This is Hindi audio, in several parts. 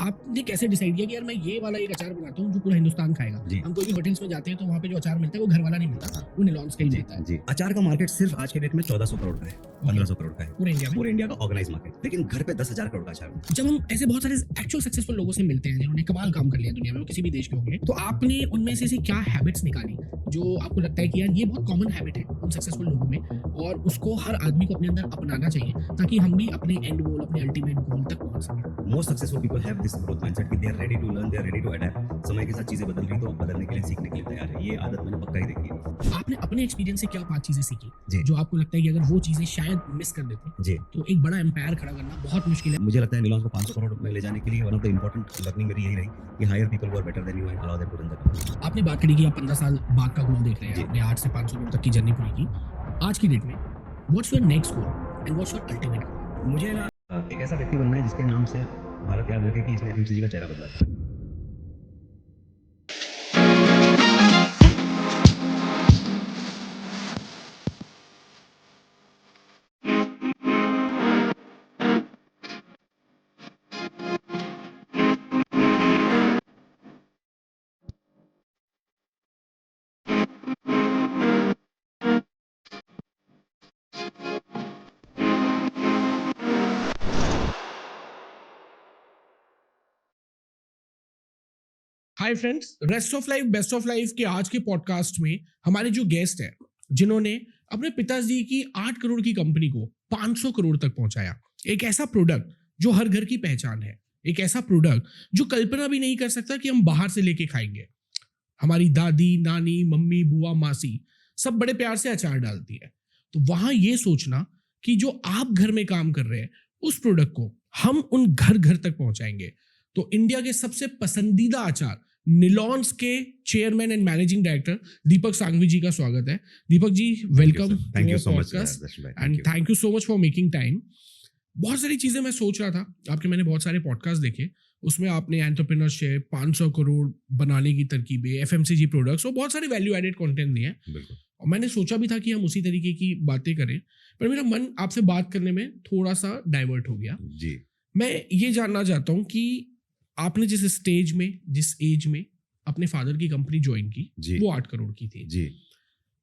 आपने कैसे डिसाइड किया कि यार मैं ये वाला एक अचार बनाता हूँ जो पूरा हिंदुस्तान खाएगा? जी। हम कोई भी होटल्स में जाते हैं तो वहाँ पे जो अचार मिलता है वो घर वाला नहीं मिलता, हाँ। वो निलॉन्स का ही जी, मिलता है। जी। अचार का मार्केट सिर्फ़ आज के डेट में 1400 करोड़ का है, ओके, 1500 करोड़ का है। पूरे इंडिया में। पूरे इंडिया का ऑर्गेनाइज़ मार्केट, लेकिन घर पे 10,000 करोड़ का अचार बनता जब हम ऐसे बहुत सारे एक्चुअल सक्सेसफुल लोगों से मिलते हैं जिन्होंने कमाल काम कर लिया दुनिया में, वो किसी भी देश के होंगे, तो आपने उनमें से ऐसी क्या हैबिट्स निकाली जो आपको लगता है कि यार ये बहुत कॉमन हैबिट है उन सक्सेसफुल लोगों में और उसको हर आदमी को अपने अंदर अपनाना चाहिए ताकि हम भी अपने एंड गोल, अपने अल्टीमेट गोल तक पहुंच सकें? है। Most successful people have this growth mindset कि they are ready to learn, they are ready to adapt. समय के साथ चीज़ें बदल रही तो बदलने के लिए, सीखने के लिए तैयार है। ये आदत मैंने पक्का ही देखी है। आपने अपने एक्सपीरियंस से क्या 5 चीज़ें सीखी, जी। जो आपको लगता है कि अगर वो चीज़ें शायद मिस कर देते, जी। तो एक बड़ा एम्पायर खड़ा करना बहुत मुश्किल है? मुझे लगता है निलॉन्स को 500 करोड़ में ले जाने के लिए one of the important learning मेरी यही रही कि hire people who are better than you and allow them to run the company. आपने बात करी कि आप 15 साल बाद का गोल देख रहे हैं, जी। आपने 8 से 500 करोड़ तक की जर्नी पूरी की। आज की डेट में what's your next goal and what's your ultimate goal? मुझे ना एक ऐसा व्यक्ति बनना है जिसके नाम से भारत याद रखे कि इसने एफएमसीजी का चेहरा बदला था। Hi friends, rest of life best of life के आज के पॉडकास्ट में हमारे जो गेस्ट हैं जिन्होंने अपने पिताजी की 8 करोड़ की कंपनी को 500 करोड़ तक पहुंचाया, एक ऐसा प्रोडक्ट जो हर घर की पहचान है, एक ऐसा प्रोडक्ट जो कल्पना भी नहीं कर सकता कि हम बाहर से लेके खाएंगे। हमारी दादी, नानी, मम्मी, बुआ, मासी सब बड़े प्यार से अचार डालती है। तो वहां ये सोचना कि जो आप घर में काम कर रहे हैं उस प्रोडक्ट को हम उन घर घर तक पहुंचाएंगे। तो इंडिया के सबसे पसंदीदा अचार निलॉन्स के chairman and managing director Deepak Sanghvi ji का स्वागत है। Deepak ji, welcome thank you to so our much podcast भाई, and thank you so much for making time. बहुत सारी चीजें मैं सोच रहा था, आपके मैंने बहुत सारे पॉडकास्ट देखे, उसमें आपने एंटरप्रेन्योरशिप, 500 करोड़ बनाने की तरकीबें, एफएमसीजी प्रोडक्ट्स और बहुत सारे वैल्यू एडेड कंटेंट दिए हैं। बिल्कुल। और मैंने सोचा भी था कि हम उसी तरीके की बातें करें, पर मेरा मन आपसे बात करने में थोड़ा सा डाइवर्ट हो गया। जी। मैं ये जानना चाहता हूँ कि आपने जिस स्टेज में, जिस एज में अपने फादर की कंपनी ज्वाइन की, जी। वो 8 करोड़ की थी। जी।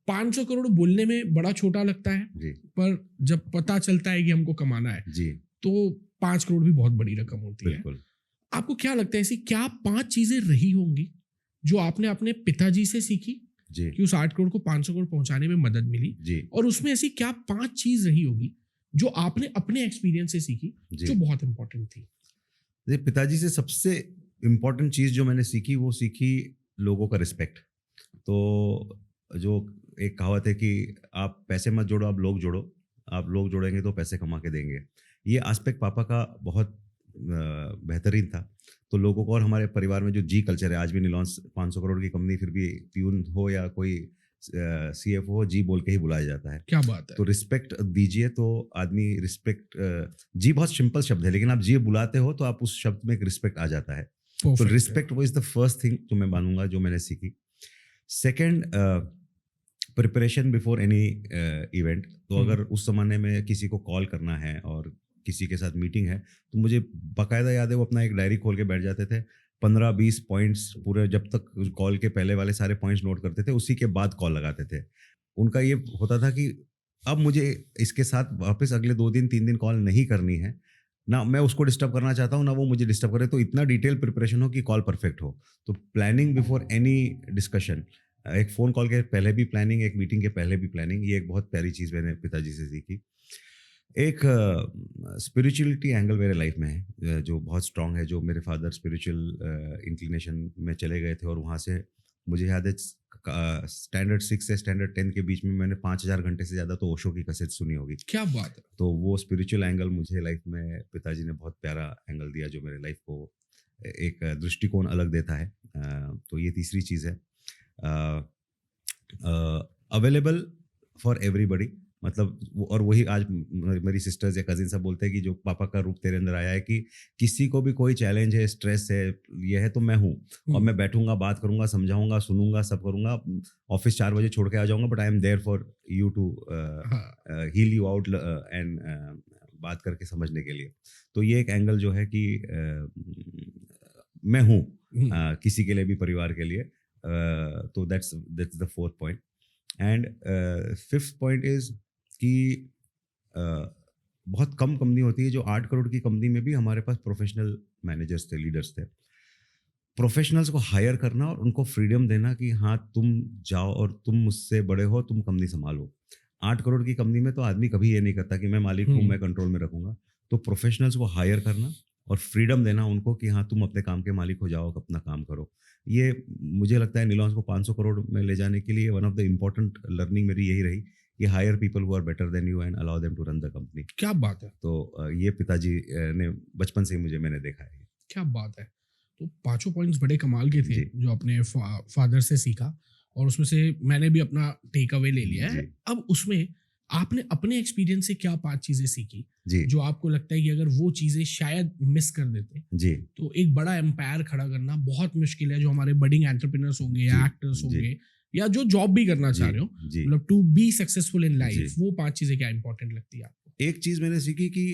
500 करोड़ बोलने में बड़ा छोटा लगता है, जी। पर जब पता चलता है कि हमको कमाना है जी। तो 5 करोड़ भी बहुत बड़ी रकम होती है। बिल्कुल। आपको क्या लगता है ऐसी क्या 5 चीजें रही होंगी जो आपने अपने पिताजी से सीखी जी। कि उस 8 करोड़ को 500 करोड़ पहुंचाने में मदद मिली, जी। और उसमें ऐसी क्या 5 चीज रही होगी जो आपने अपने एक्सपीरियंस से सीखी जी। जो बहुत इंपॉर्टेंट थी? देखिए, पिताजी से सबसे इम्पोर्टेंट चीज़ जो मैंने सीखी वो सीखी लोगों का रिस्पेक्ट। तो जो एक कहावत है कि आप पैसे मत जोड़ो, आप लोग जोड़ो। आप लोग जोड़ेंगे तो पैसे कमा के देंगे। ये एस्पेक्ट पापा का बहुत बेहतरीन था। तो लोगों को, और हमारे परिवार में जो जी कल्चर है, आज भी निलॉन्स 500 करोड़ की कंपनी, फिर भी प्यून हो या कोई सीएफओ हो, जी बोल के ही बुलाया जाता है। क्या बात है। तो रिस्पेक्ट दीजिए तो आदमी रिस्पेक्ट, जी बहुत सिंपल शब्द है, लेकिन आप जी बुलाते हो तो आप उस शब्द में एक रिस्पेक्ट आ जाता है। तो Perfect है। रिस्पेक्ट वो इज द फर्स्ट थिंग जो मैं मानूंगा, जो मैंने सीखी। Second, preparation before any event. तो अगर उस जमाने में किसी को कॉल करना है और किसी के साथ मीटिंग है, तो मुझे बाकायदा याद है, वो अपना एक डायरी खोल के बैठ जाते थे। 15-20 पॉइंट्स पूरे, जब तक कॉल के पहले वाले सारे पॉइंट्स नोट करते थे, उसी के बाद कॉल लगाते थे। उनका ये होता था कि अब मुझे इसके साथ वापस अगले 2 दिन 3 दिन कॉल नहीं करनी है, ना मैं उसको डिस्टर्ब करना चाहता हूँ, ना वो मुझे डिस्टर्ब करे। तो इतना डिटेल प्रिपरेशन हो कि कॉल परफेक्ट हो। तो प्लानिंग बिफोर एनी डिस्कशन, एक फ़ोन कॉल के पहले भी प्लानिंग, एक मीटिंग के पहले भी प्लानिंग, ये एक बहुत प्यारी चीज़ मैंने पिताजी से सीखी। एक स्पिरिचुअलिटी एंगल मेरे लाइफ में है जो बहुत स्ट्रांग है। जो मेरे फादर स्पिरिचुअल इंक्लिनेशन में चले गए थे, और वहाँ से मुझे याद है स्टैंडर्ड 6 से स्टैंडर्ड 10 के बीच में मैंने 5000 घंटे से ज़्यादा तो ओशो की कैसेट सुनी होगी। क्या बात है। तो वो स्पिरिचुअल एंगल मुझे लाइफ में पिताजी ने बहुत प्यारा एंगल दिया, जो मेरे लाइफ को एक दृष्टिकोण अलग देता है। तो ये तीसरी चीज़ है। अवेलेबल फॉर एवरीबडी, मतलब और वही आज मेरी सिस्टर्स या कजिन सब बोलते हैं कि जो पापा का रूप तेरे अंदर आया है, कि किसी को भी कोई चैलेंज है, स्ट्रेस है, ये है, तो मैं हूँ और मैं बैठूंगा, बात करूंगा, समझाऊंगा, सुनूंगा, सब करूंगा। ऑफिस 4 बजे छोड़ के आ जाऊंगा, but I am there for you to heal you out and बात करके समझने के लिए। तो ये एक एंगल जो है कि मैं हूँ किसी के लिए भी, परिवार के लिए। तो that's the fourth point. And fifth point is कि बहुत कम कंपनी होती है जो 8 करोड़ की कंपनी में भी हमारे पास प्रोफेशनल मैनेजर्स थे, लीडर्स थे। प्रोफेशनल्स को हायर करना और उनको फ्रीडम देना कि हाँ तुम जाओ और तुम मुझसे बड़े हो, तुम कंपनी संभालो। 8 करोड़ की कंपनी में तो आदमी कभी ये नहीं करता कि मैं मालिक हूँ, मैं कंट्रोल में रखूंगा। तो प्रोफेशनल्स को हायर करना और फ्रीडम देना उनको कि हाँ तुम अपने काम के मालिक हो जाओ, अपना काम करो। ये मुझे लगता है निलॉन्स को 500 करोड़ में ले जाने के लिए one of the important learning मेरी यही रही कि hire people who are better than you and allow them to run the company. क्या बात है। तो ये पिताजी ने बचपन से ही मैंने देखा है। क्या बात है। तो पांचों पॉइंट्स बड़े कमाल के थे जी। जो अपने फादर से सीखा, और उसमें से मैंने भी अपना टेक अवे ले लिया है। जी। अब उसमें आपने अपने एक्सपीरियंस से क्या 5 चीजें सीखी जी जो आपको लगता है कि अगर वो चीजें शायद मिस कर देते जी तो एक बड़ा एम्पायर खड़ा करना बहुत मुश्किल है, जो हमारे बडिंग एंटरप्रेन्योर्स होंगे या जी, एक्टर्स जी, होंगे या जो जॉब भी करना चाह रहे हो, जी। मतलब to be successful in life, ji. वो 5 चीजें क्या इंपॉर्टेंट लगती है आपको? एक चीज मैंने सीखी कि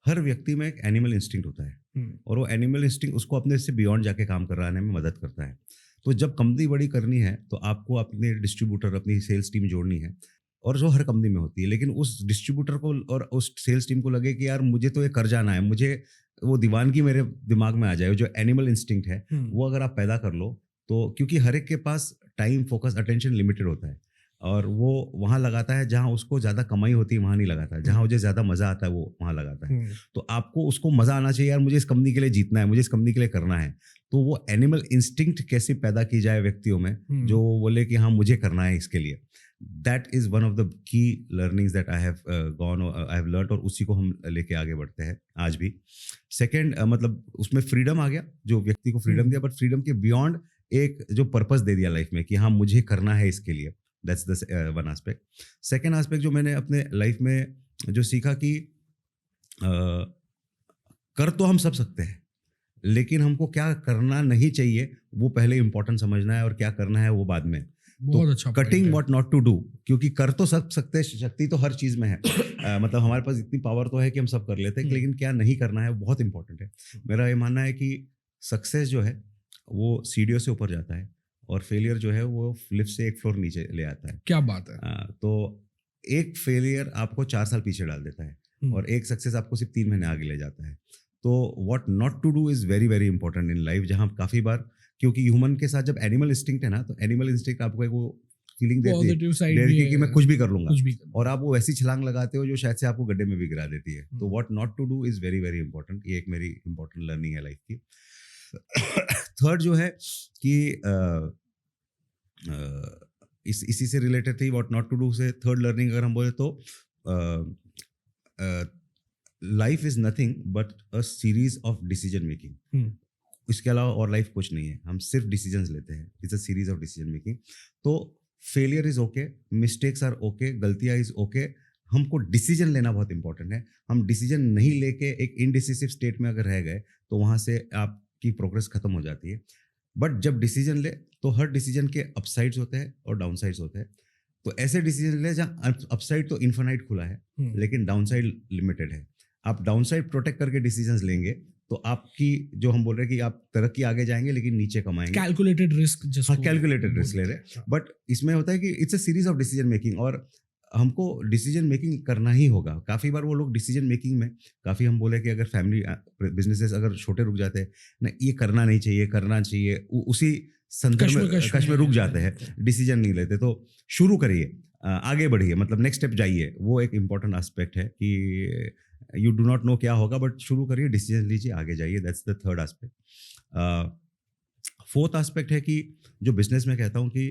हर व्यक्ति में एक एनिमल इंस्टिंक्ट होता है हम्म, और वो एनिमल इंस्टिंक्ट उसको अपने से बियॉन्ड जाके काम कराने में मदद करता है। तो जब कंपनी बड़ी करनी है तो आपको अपने डिस्ट्रीब्यूटर, अपनी सेल्स टीम जोड़नी है, और जो हर कंपनी में होती है। लेकिन उस डिस्ट्रीब्यूटर को और उस सेल्स टीम को लगे कि यार मुझे तो ये कर जाना है, मुझे वो दीवानगी मेरे दिमाग में आ जाए, जो एनिमल इंस्टिंक्ट है वो अगर आप पैदा कर लो तो, क्योंकि हर एक के पास टाइम, फोकस, अटेंशन लिमिटेड होता है और वो वहाँ लगाता है जहाँ उसको ज़्यादा कमाई होती है, वहाँ नहीं लगाता है। जहाँ मुझे ज़्यादा मज़ा आता है वो वहाँ लगाता है। तो आपको उसको मज़ा आना चाहिए, यार मुझे इस कंपनी के लिए जीतना है, मुझे इस कंपनी के लिए करना है। तो वो एनिमल इंस्टिंक्ट कैसे पैदा की जाए व्यक्तियों में, जो बोले कि हाँ मुझे करना है इसके लिए। That is one of the key learnings that I have learned, और उसी को हम लेके आगे बढ़ते हैं आज भी। सेकेंड, मतलब उसमें फ्रीडम आ गया, जो व्यक्ति को फ्रीडम दिया, बट फ्रीडम के बियॉन्ड एक जो पर्पस दे दिया लाइफ में कि हाँ मुझे करना है इसके लिए। That's the one aspect. Second aspect जो मैंने अपने लाइफ में जो सीखा कि कर तो हम सब सकते हैं, लेकिन हमको क्या करना नहीं चाहिए वो पहले इंपॉर्टेंट समझना है, और क्या करना है वो बाद में। बहुत अच्छा cutting what not to do, क्योंकि कर तो सब सकते हैं, शक्ति तो हर चीज में है। मतलब हमारे पास इतनी पावर तो है कि हम सब कर लेते हैं, लेकिन क्या नहीं करना है वो बहुत इंपॉर्टेंट है। मेरा ये मानना है कि सक्सेस जो है वो सीढ़ियों से ऊपर जाता है, और फेलियर जो है वो लिफ्ट से एक फ्लोर नीचे ले आता है। क्या बात है। तो एक फेलियर आपको 4 साल पीछे डाल देता है और एक सक्सेस आपको सिर्फ 3 महीने आगे ले जाता है। तो what not to do is very very important in life, जहाँ काफी बार, क्योंकि ह्यूमन के साथ जब एनिमल इंस्टिंक्ट है ना, तो एनिमल इंस्टिंक्ट आपको एक वो फीलिंग देती है कि मैं कुछ भी कर लूंगा, और आप वो ऐसी छलांग लगाते हो जो शायद से आपको गड्ढे में भी गिरा देती है। तो what not to do is very very important. ये एक मेरी इंपॉर्टेंट लर्निंग है लाइफ की। थर्ड जो है कि इसी से रिलेटेड थी, व्हाट नॉट टू डू से थर्ड लर्निंग अगर हम बोले तो life is nothing but a series of decision making. इसके अलावा और लाइफ कुछ नहीं है, हम सिर्फ डिसीजंस लेते हैं। It's a series of decision making. तो failure is okay, mistakes are okay, गलतियां इज ओके, हमको डिसीजन लेना बहुत इंपॉर्टेंट है। हम डिसीजन नहीं लेके एक इनडिसिसिव स्टेट में अगर रह गए तो वहाँ से आपकी प्रोग्रेस खत्म हो जाती है। बट जब डिसीजन ले तो हर डिसीजन के अपसाइड्स होते हैं और डाउनसाइड्स होते हैं। तो ऐसे डिसीजन ले जहाँ अपसाइड तो इन्फिनाइट खुला है, लेकिन डाउनसाइड लिमिटेड है। आप डाउनसाइड प्रोटेक्ट करके डिसीजंस लेंगे तो आपकी, जो हम बोल रहे हैं कि आप तरक्की आगे जाएंगे लेकिन नीचे कमाएंगे। कैलकुलेटेड रिस्क, हाँ कैलकुलेटेड रिस्क ले रहे हैं। बट इसमें होता है कि it's a series of decision making, और हमको डिसीजन मेकिंग करना ही होगा। काफ़ी बार वो लोग डिसीजन मेकिंग में काफ़ी, हम बोले कि अगर फैमिली बिजनेसेस अगर छोटे रुक जाते हैं ना, ये करना नहीं चाहिए, करना चाहिए, उसी संदर्भ में कश में रुक जाते हैं, डिसीजन नहीं लेते। तो शुरू करिए, आगे बढ़िए, मतलब नेक्स्ट स्टेप जाइए। वो एक इंपॉर्टेंट एस्पेक्ट है कि यू डू नॉट नो क्या होगा, बट शुरू करिए, डिसीजन लीजिए, आगे जाइए। That's the third aspect. Fourth aspect है कि जो बिजनेस में कहता हूँ कि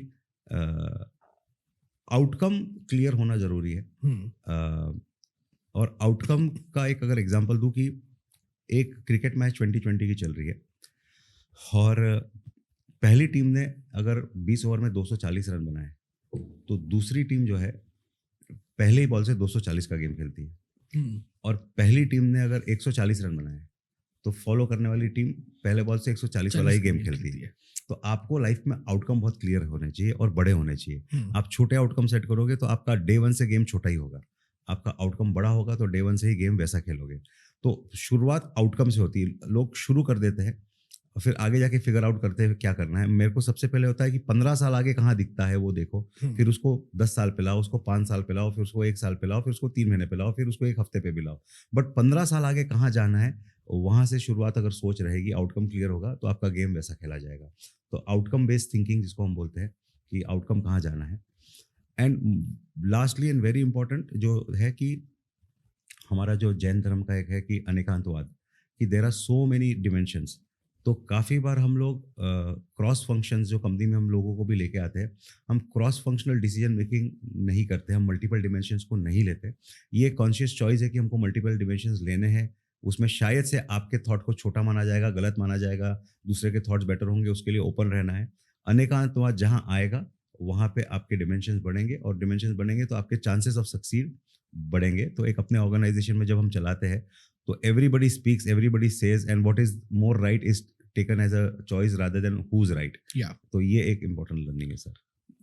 आउटकम क्लियर होना जरूरी है। और आउटकम का एक अगर एग्जांपल दूं कि एक क्रिकेट मैच 2020 की चल रही है, और पहली टीम ने अगर 20 ओवर में 240 रन बनाए, तो दूसरी टीम जो है पहले ही बॉल से 240 का गेम खेलती है। और पहली टीम ने अगर 140 रन बनाए तो फॉलो करने वाली टीम पहले बॉल से 140 वाला ही गेम खेलती है। तो आपको लाइफ में आउटकम बहुत क्लियर होने चाहिए और बड़े होने चाहिए। आप छोटे आउटकम सेट करोगे तो आपका डे 1 से गेम छोटा ही होगा, आपका आउटकम बड़ा होगा तो डे 1 से ही गेम वैसा खेलोगे। तो शुरुआत आउटकम से होती है। लोग शुरू कर देते हैं, फिर आगे जाके फिगर आउट करते हैं क्या करना है। मेरे को सबसे पहले होता है कि 15 साल आगे कहाँ दिखता है वो देखो, फिर उसको 10 साल पे लाओ, उसको 5 साल पे लाओ, फिर उसको 1 साल पे लाओ, फिर उसको 3 महीने पे लाओ, फिर उसको 1 हफ्ते पे भी लाओ। बट 15 साल आगे कहाँ जाना है, वहाँ से शुरुआत अगर सोच रहेगी, आउटकम क्लियर होगा तो आपका गेम वैसा खेला जाएगा। तो आउटकम बेस्ड थिंकिंग जिसको हम बोलते हैं कि आउटकम कहाँ जाना है। And lastly and very important जो है कि हमारा जो जैन धर्म का एक है कि अनेकांतवाद, कि there are so many dimensions. तो काफ़ी बार हम लोग क्रॉस फंक्शंस जो कंपनी में हम लोगों को भी लेके आते हैं, हम क्रॉस फंक्शनल डिसीजन मेकिंग नहीं करते, हम मल्टीपल डिमेंशंस को नहीं लेते। ये कॉन्शियस चॉइस है कि हमको मल्टीपल डिमेंशंस लेने हैं। उसमें शायद से आपके थॉट को छोटा माना जाएगा, गलत माना जाएगा, दूसरे के थॉट्स बेटर होंगे, उसके लिए ओपन रहना है। अनेकांतवाद जहाँ आएगा वहाँ पे आपके डिमेंशंस बढ़ेंगे, और डिमेंशंस बढ़ेंगे तो आपके चांसेस ऑफ सक्सीड बढ़ेंगे। तो एक अपने ऑर्गेनाइजेशन में जब हम चलाते हैं तो everybody speaks, everybody says, and what is more right is taken as a choice rather than who is right. या तो ये एक इम्पोर्टेंट लर्निंग है सर।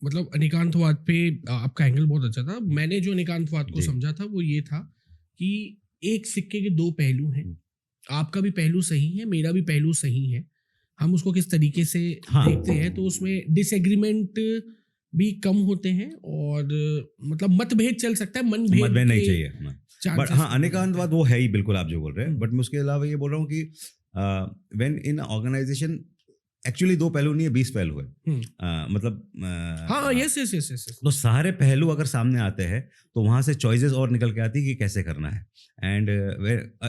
मतलब अनेकांतवाद पे आपका एंगल बहुत अच्छा था। मैंने जो अनेकांतवाद को जी। समझा था वो ये था कि एक सिक्के के दो पहलू हैं। आपका भी पहलू सही है, मेरा भी पहलू सही है। हम उसको किस तरीके से हाँ। देखते हैं, तो उसमें डिसएग्रीमेंट भी कम होते हैं, और मतलब मतभेद चल सकता है, मनभेद मतभेद नहीं के चाहिए। बट chances हाँ, कम हो अनेकांतवाद जाते वो है ही बिल्कुल, आप जो बोल रहे हैं। हम्म। बट मैं उसके अलावा ये बोल रहा हूँ कि व्हेन इन ऑर्गेनाइजेशन एक्चुअली 2 पहलू नहीं है, 20 पहलू है। हम्म। मतलब हाँ, यस यस यस यस। तो सारे पहलू अगर सामने आते हैं तो वहाँ से चॉइसेस और निकल के आती है कि कैसे करना है। एंड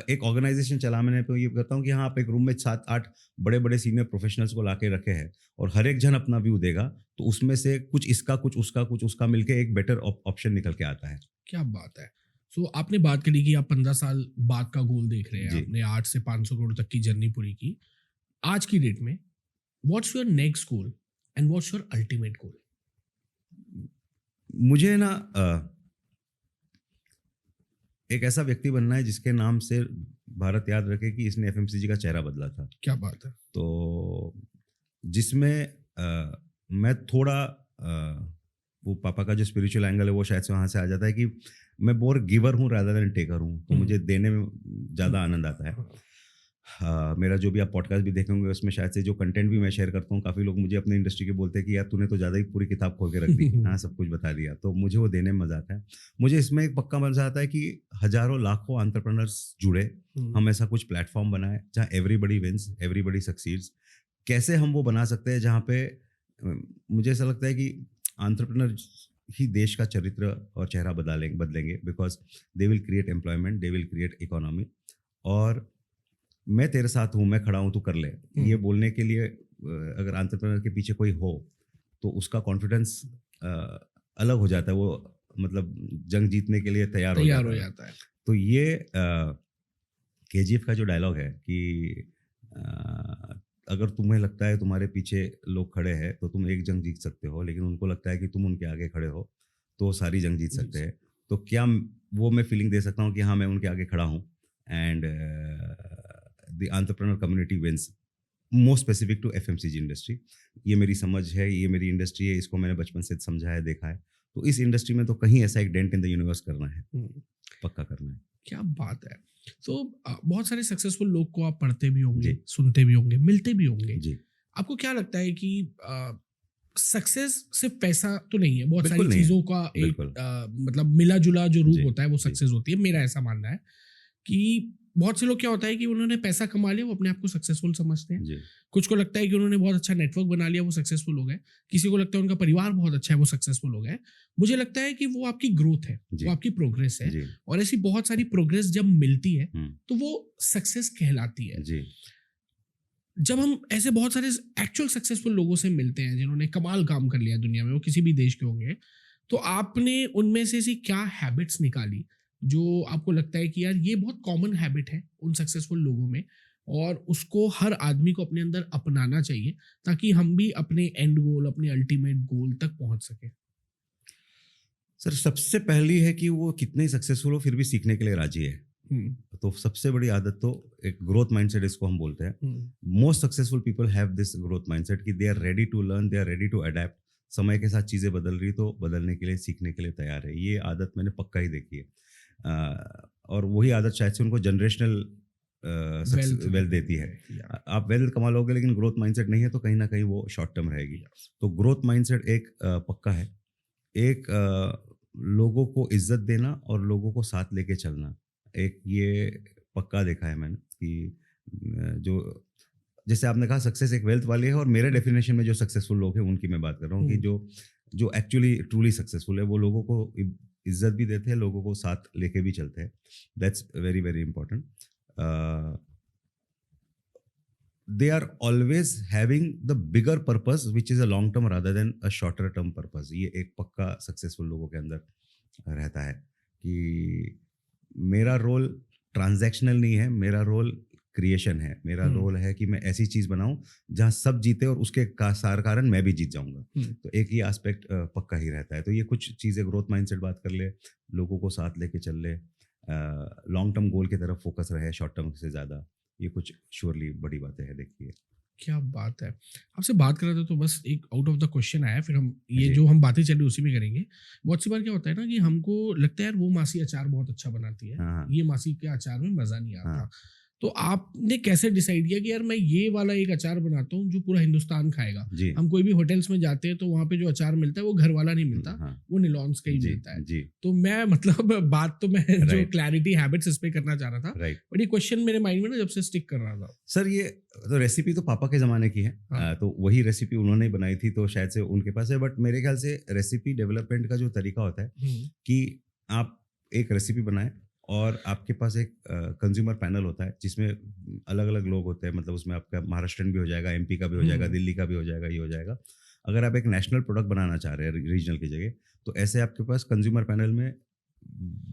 एक ऑर्गेनाइजेशन चला मैंने तो ये कहता हूँ कि हाँ, आप एक रूम में 7-8 बड़े बड़े सीनियर प्रोफेशनल्स को लाके रखे हैं, और हर एक जन अपना व्यू देगा, तो उसमें से कुछ इसका, कुछ उसका मिलके एक बेटर ऑप्शन निकल के आता है। क्या बात है। सो आपने बात करी कि आप 15 साल बाद का गोल देख रहे हैं, जी। आपने 8 से 500 करोड़ तक की जर्नी पूरी की। आज की डेट में what's your next goal and what's your ultimate goal? मुझे ना एक ऐसा व्यक्ति बनना है जिसके नाम से भारत याद रखे कि इसने एफएमसीजी का चेहरा बदला था। क्या बात है। तो जिसमें मैं थोड़ा वो पापा का जो स्पिरिचुअल एंगल है वो शायद से वहाँ से आ जाता है कि मैं मोर गिवर हूँ रादर देन टेकर हूँ, तो मुझे देने में ज़्यादा आनंद आता है। मेरा जो भी आप पॉडकास्ट भी देखेंगे उसमें शायद से जो कंटेंट भी मैं शेयर करता हूँ, काफ़ी लोग मुझे अपने इंडस्ट्री के बोलते हैं कि यार तूने तो ज़्यादा ही पूरी किताब खोल के रख दी, हाँ सब कुछ बता दिया। तो मुझे वो देने में मज़ा आता है। मुझे इसमें एक पक्का मज़ा आता है कि हज़ारों लाखों एंटरप्रेन्योर्स जुड़े, हम ऐसा कुछ प्लेटफॉर्म बनाए जहाँ एवरीबडी विंस, एवरीबडी सक्सीड्स। कैसे हम वो बना सकते हैं जहाँ पे मुझे ऐसा लगता है कि एंटरप्रेन्योर ही देश का चरित्र और चेहरा बदलेंगे, because they will create employment, they will create economy. और मैं तेरे साथ हूँ, मैं खड़ा हूँ, तू कर ले, ये बोलने के लिए अगर एंटरप्रेन्योर के पीछे कोई हो तो उसका कॉन्फिडेंस अलग हो जाता है। वो मतलब जंग जीतने के लिए तैयार हो जाता है। तो ये केजीएफ का जो डायलॉग है कि अगर तुम्हें लगता है तुम्हारे पीछे लोग खड़े हैं तो तुम एक जंग जीत सकते हो, लेकिन उनको लगता है कि तुम उनके आगे खड़े हो तो सारी जंग जीत सकते हैं। तो क्या वो मैं फीलिंग दे सकता हूँ कि हाँ मैं उनके आगे खड़ा हूँ, and the entrepreneur community wins, most specific to FMCG industry. ये मेरी समझ है, ये मेरी इंडस्ट्री है, इसको मैंने बचपन से समझा है, देखा है। तो इस इंडस्ट्री में तो कहीं ऐसा एक डेंट इन द यूनिवर्स करना है, पक्का करना है। क्या बात है। तो बहुत सारे सक्सेसफुल लोग को आप पढ़ते भी होंगे, जी। सुनते भी होंगे, मिलते भी होंगे। जी। आपको क्या लगता है कि सक्सेस सिर्फ पैसा तो नहीं है, बहुत बिल्कुल सारी नहीं है। चीजों का एक बिल्कुल। मतलब मिला जुला जो रूप जी, होता है वो जी। सक्सेस होती है। मेरा ऐसा मानना है कि बहुत से लोग क्या होता है कि उन्होंने पैसा कमा लिया, वो अपने आप को सक्सेसफुल समझते हैं। जी। कुछ को लगता है कि उन्होंने बहुत अच्छा नेटवर्क बना लिया, वो सक्सेसफुल हो गए। किसी को लगता है उनका परिवार बहुत अच्छा है, वो सक्सेसफुल हो गए। मुझे लगता है कि वो आपकी ग्रोथ है, जी। वो आपकी प्रोग्रेस है, जी। और ऐसी बहुत सारी प्रोग्रेस जब मिलती है हम्म। तो वो सक्सेस कहलाती है। जी। जब हम ऐसे बहुत सारे एक्चुअल सक्सेसफुल लोगों से मिलते हैं जिन्होंने कमाल काम कर लिया दुनिया में, वो किसी भी देश के होंगे, तो आपने उनमें से ऐसी क्या हैबिट्स निकाली जो आपको लगता है कि यार ये बहुत कॉमन हैबिट है उन सक्सेसफुल लोगों में, और उसको हर आदमी को अपने अंदर अपनाना चाहिए ताकि हम भी अपने एंड गोल, अपने अल्टीमेट गोल तक पहुंच सके? सर सबसे पहली है कि वो कितने ही सक्सेसफुल हो फिर भी सीखने के लिए राजी है। तो सबसे बड़ी आदत तो एक ग्रोथ माइंडसेट इसको हम बोलते हैं। Most successful people have this growth mindset कि they are ready to learn, they are ready to adapt. समय के साथ चीज़ें बदल रही तो बदलने के लिए, सीखने के लिए तैयार है। ये आदत मैंने पक्का ही देखी है। और वही आदत शायद से उनको जनरेशनल वेल्थ देती है। आप वेल्थ कमा लोगे लेकिन ग्रोथ माइंडसेट नहीं है तो कहीं ना कहीं वो शॉर्ट टर्म रहेगी। तो ग्रोथ माइंडसेट एक पक्का है, एक लोगों को इज्जत देना और लोगों को साथ लेके चलना, एक ये पक्का देखा है मैंने कि जो जैसे आपने कहा सक्सेस एक वेल्थ वाली है, और मेरे डेफिनेशन में जो सक्सेसफुल लोग हैं उनकी मैं बात कर रहा हूँ कि जो एक्चुअली ट्रूली सक्सेसफुल है वो लोगों को इज्जत भी देते हैं, लोगों को साथ लेके भी चलते हैं। That's very very important. they are always having the bigger purpose which is a long term rather than a shorter term purpose। ये एक पक्का सक्सेसफुल लोगों के अंदर रहता है कि मेरा रोल ट्रांजैक्शनल नहीं है, मेरा रोल क्रिएशन है, मेरा रोल है कि मैं ऐसी चीज बनाऊं जहां सब जीते और उसके कारण मैं भी जीत जाऊंगा। तो एक ये एस्पेक्ट पक्का ही रहता है। तो ये कुछ चीजें, ग्रोथ माइंडसेट बात कर ले, लोगों को साथ लेके चल ले, लॉन्ग टर्म गोल की तरफ फोकस रहे शॉर्ट टर्म से ज्यादा, ये कुछ श्योरली बड़ी बातें हैं। देखिए क्या बात है, आपसे बात कर रहे थे तो बस एक आउट ऑफ द क्वेश्चन आया, फिर हम ये जो हम बातें चल रही उसी में करेंगे। बहुत सी बार क्या होता है ना कि हमको लगता है यार वो मासी अचार बहुत अच्छा बनाती है, ये मासी के अचार में मजा नहीं आता। तो आपने कैसे डिसाइड किया कि यार मैं ये वाला एक अचार बनाता हूँ जो पूरा हिंदुस्तान खाएगा? हम कोई भी होटल्स में जाते हैं तो वहाँ पे जो अचार मिलता है वो घर वाला नहीं मिलता, वो निलॉन्स का ही मिलता है। तो मैं मतलब बात तो मैं जो क्लैरिटी हैबिट्स इस पे करना चाह रहा था, बट ये क्वेश्चन मेरे माइंड में ना जब से स्टिक कर रहा था। सर ये तो रेसिपी तो पापा के ज़माने की है, तो वही रेसिपी उन्होंने ही बनाई थी तो शायद से उनके पास है। बट मेरे ख्याल से रेसिपी डेवलपमेंट का जो तरीका होता है कि आप एक रेसिपी बनाएं और आपके पास एक कंज्यूमर पैनल होता है जिसमें अलग अलग लोग होते हैं, मतलब उसमें आपका महाराष्ट्रन भी हो जाएगा, एमपी का भी हो जाएगा, दिल्ली का भी हो जाएगा, ये हो जाएगा। अगर आप एक नेशनल प्रोडक्ट बनाना चाह रहे हैं रीजनल की जगह, तो ऐसे आपके पास कंज्यूमर पैनल में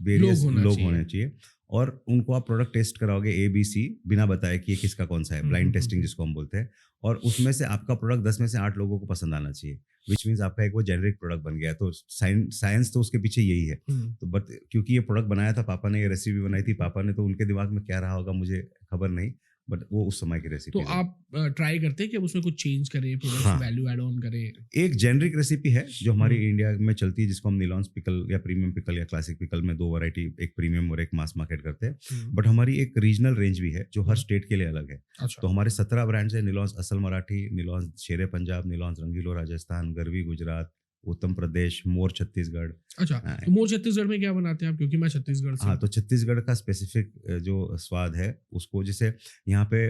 वेरियस लोग होने चाहिए और उनको आप प्रोडक्ट टेस्ट कराओगे ABC बिना बताए कि ये किसका कौन सा है, ब्लाइंड टेस्टिंग जिसको हम बोलते हैं, और उसमें से आपका प्रोडक्ट 10 में से 8 लोगों को पसंद आना चाहिए, विच मीन्स आपका एक वो जेनरिक प्रोडक्ट बन गया। तो साइंस तो उसके पीछे यही है। तो बट क्योंकि ये प्रोडक्ट बनाया था पापा ने, ये रेसिपी बनाई थी पापा ने, तो उनके दिमाग में क्या रहा होगा मुझे खबर नहीं, बट वो उस समय की रेसिपी। तो आप ट्राई करते हैं कि उसमें कुछ चेंज करें, प्रोडक्ट वैल्यू ऐड ऑन करें? एक जेनरिक रेसिपी है जो हमारी इंडिया में चलती है जिसको हम निलॉन्स पिकल या प्रीमियम पिकल या क्लासिक पिकल में 2 वैरायटी, एक प्रीमियम और एक मास मार्केट करते हैं। बट हमारी एक रीजनल रेंज भी है जो हर स्टेट के लिए अलग है। तो हमारे 17 ब्रांड्स है, निलॉन्स असल मराठी, निलॉन्स शेरे पंजाब, निलॉन्स रंगीलो राजस्थान, गरवी गुजरात, उत्तम प्रदेश, मोर छत्तीसगढ़। अच्छा, तो मोर छत्तीसगढ़ में क्या बनाते हैं आप? क्योंकि मैं छत्तीसगढ़ से। हाँ, तो छत्तीसगढ़ का स्पेसिफिक जो स्वाद है उसको, जैसे यहाँ पे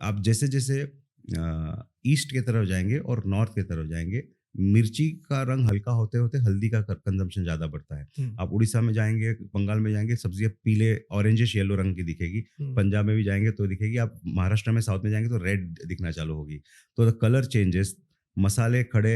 आप जैसे जैसे ईस्ट की तरफ जाएंगे और नॉर्थ की तरफ जाएंगे, मिर्ची का रंग हल्का होते होते हल्दी का कंजम्पशन ज्यादा बढ़ता है। आप उड़ीसा में जाएंगे, बंगाल में जाएंगे, सब्जियां पीले ऑरेंजिश येलो रंग की दिखेगी। पंजाब में भी जाएंगे तो दिखेगी। आप महाराष्ट्र में, साउथ में जाएंगे तो रेड दिखना चालू होगी। तो द कलर चेंजेस, मसाले खड़े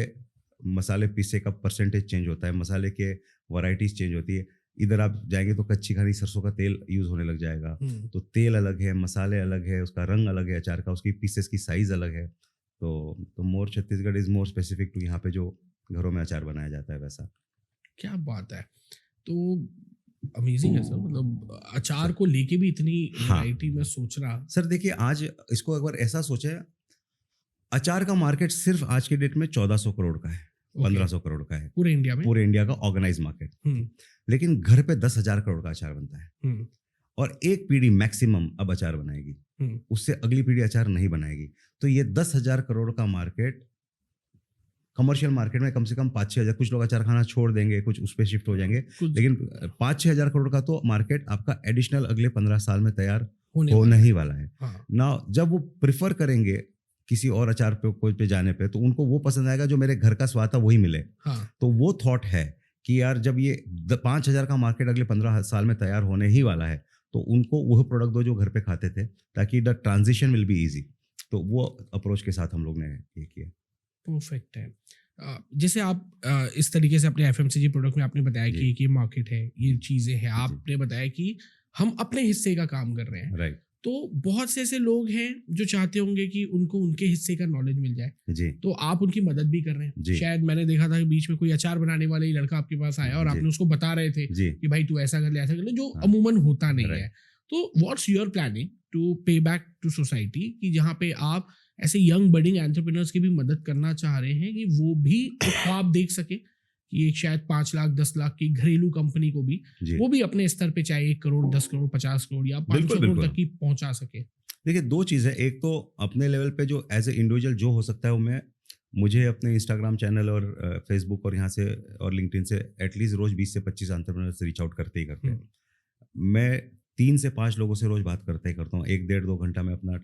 मसाले पीसे का परसेंटेज चेंज होता है, मसाले के वैरायटीज चेंज होती है। इधर आप जाएंगे तो कच्ची खानी सरसों का तेल यूज होने लग जाएगा। तो तेल अलग है, मसाले अलग है, उसका रंग अलग है, अचार का, उसकी पीसेस की साइज अलग है। तो more Chhattisgarh is more specific to यहाँ पे जो घरों में अचार बनाया जाता है वैसा। क्या बात है, तो अमेजिंग है सर। मतलब अचार को लेके भी इतनी वैरायटी में सोच रहा। सर देखिए, आज इसको अगर ऐसा सोचे, अचार का मार्केट सिर्फ आज के डेट में 1400 करोड़ का है, 1500 करोड़ का है पूरे इंडिया में, पूरे इंडिया का ऑर्गेनाइज मार्केट। लेकिन घर पे 10,000 करोड़ का अचार बनता है और एक पीढ़ी मैक्सिमम अब अचार बनाएगी, उससे अगली पीढ़ी अचार नहीं बनाएगी। तो ये 10,000 करोड़ का मार्केट, कमर्शियल मार्केट में कम से कम 5-6 हजार, कुछ लोग अचार खाना छोड़ देंगे, कुछ उस पर शिफ्ट हो जाएंगे, लेकिन 5-6 हजार करोड़ का तो मार्केट आपका एडिशनल अगले 15 साल में तैयार होने ही वाला है। ना जब वो प्रिफर करेंगे किसी और अचार पे कोई पे जाने पे, तो उनको वो पसंद आएगा जो मेरे घर का स्वाद था वही मिले। तो वो थॉट है कि यार जब ये 5,000 का मार्केट अगले 15 साल में तैयार होने ही वाला है, तो उनको वह प्रोडक्ट दो जो घर पे खाते थे, ताकि the transition will be easy. तो वो अप्रोच के साथ हम लोग ने ये किया। परफेक्ट है। जैसे आप इस तरीके से अपने FMCG प्रोडक्ट में आपने बताया कि ये मार्केट है, ये चीज़ें हैं, आपने बताया कि हम अपने हिस्से का काम कर रहे हैं। राइट। तो बहुत से ऐसे लोग हैं जो चाहते होंगे कि उनको उनके हिस्से का नॉलेज मिल जाए जी। तो आप उनकी मदद भी कर रहे हैं। शायद मैंने देखा था कि बीच में कोई अचार बनाने वाला ही लड़का आपके पास आया और आपने उसको बता रहे थे कि भाई तू ऐसा कर ले, ऐसा कर ले, जो अमूमन होता नहीं है। तो व्हाट्स योर प्लानिंग टू पे बैक टू सोसाइटी, कि जहाँ पे आप ऐसे यंग बडिंग एंटरप्रेन्योर्स की भी मदद करना चाह रहे हैं कि वो भी ख्वाब देख सके कि एक शायद 5 लाख 10 लाख की घरेलू कंपनी को भी जी वो भी अपने स्तर पे चाहे 1 करोड़ 10 करोड़ 50 करोड़ या 500 बिल्कुल करोड़ बिल्कुल। तक की पहुंचा सके? देखिए 2 चीज़ है, एक तो अपने लेवल पे जो एज़ ए इंडिविजुअल जो हो सकता है वो मैं मुझे अपने इंस्टाग्राम चैनल और फेसबुक और यहाँ से और लिंक्डइन से एटलीस्ट रोज़ 20 से 25 एंटरप्रेन्योर्स रीच आउट करते ही करते हैं। मैं 3 से 5 लोगों से रोज़ बात करता ही करता हूँ। 1 डेढ़ 2 घंटा मैं अपना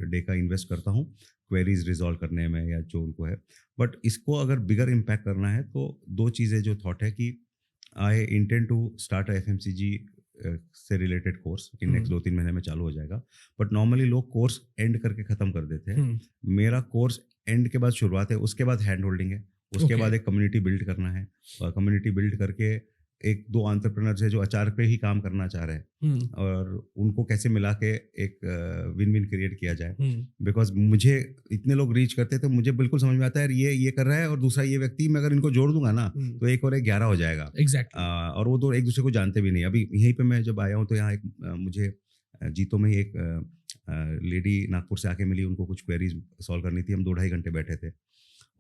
डे का इन्वेस्ट करता हूँ, क्वेरीज़ रिज़ॉल्व करने में या जो उनको है। बट इसको अगर बिगर इम्पैक्ट करना है तो 2 चीज़ें जो थॉट है कि I intend to start a FMCG से रिलेटेड कोर्स इन नेक्स्ट 2-3 महीने में चालू हो जाएगा। बट नॉर्मली लोग कोर्स एंड करके ख़त्म कर देते हैं। मेरा कोर्स एंड के बाद शुरुआत है, उसके बाद हैंड होल्डिंग है, उसके बाद एक कम्युनिटी बिल्ड करना है और कम्युनिटी बिल्ड करके 1-2 एंटरप्रेन्योर्स है जो अचार पे ही काम करना चाह रहे हैं और उनको कैसे मिला के एक विन विन क्रिएट किया जाए। बिकॉज मुझे इतने लोग रीच करते तो मुझे बिल्कुल समझ में आता है ये कर रहा है और दूसरा ये व्यक्ति, मैं अगर इनको जोड़ दूंगा ना तो 1 और 1 11 हो जाएगा। एग्जैक्टली। और वो दो एक दूसरे को जानते भी नहीं। अभी यहीं पे मैं जब आया हूँ तो यहाँ एक मुझे जीतो में ही एक लेडी नागपुर से आके मिली, उनको कुछ क्वेरीज सॉल्व करनी थी। हम 2-2.5 घंटे बैठे थे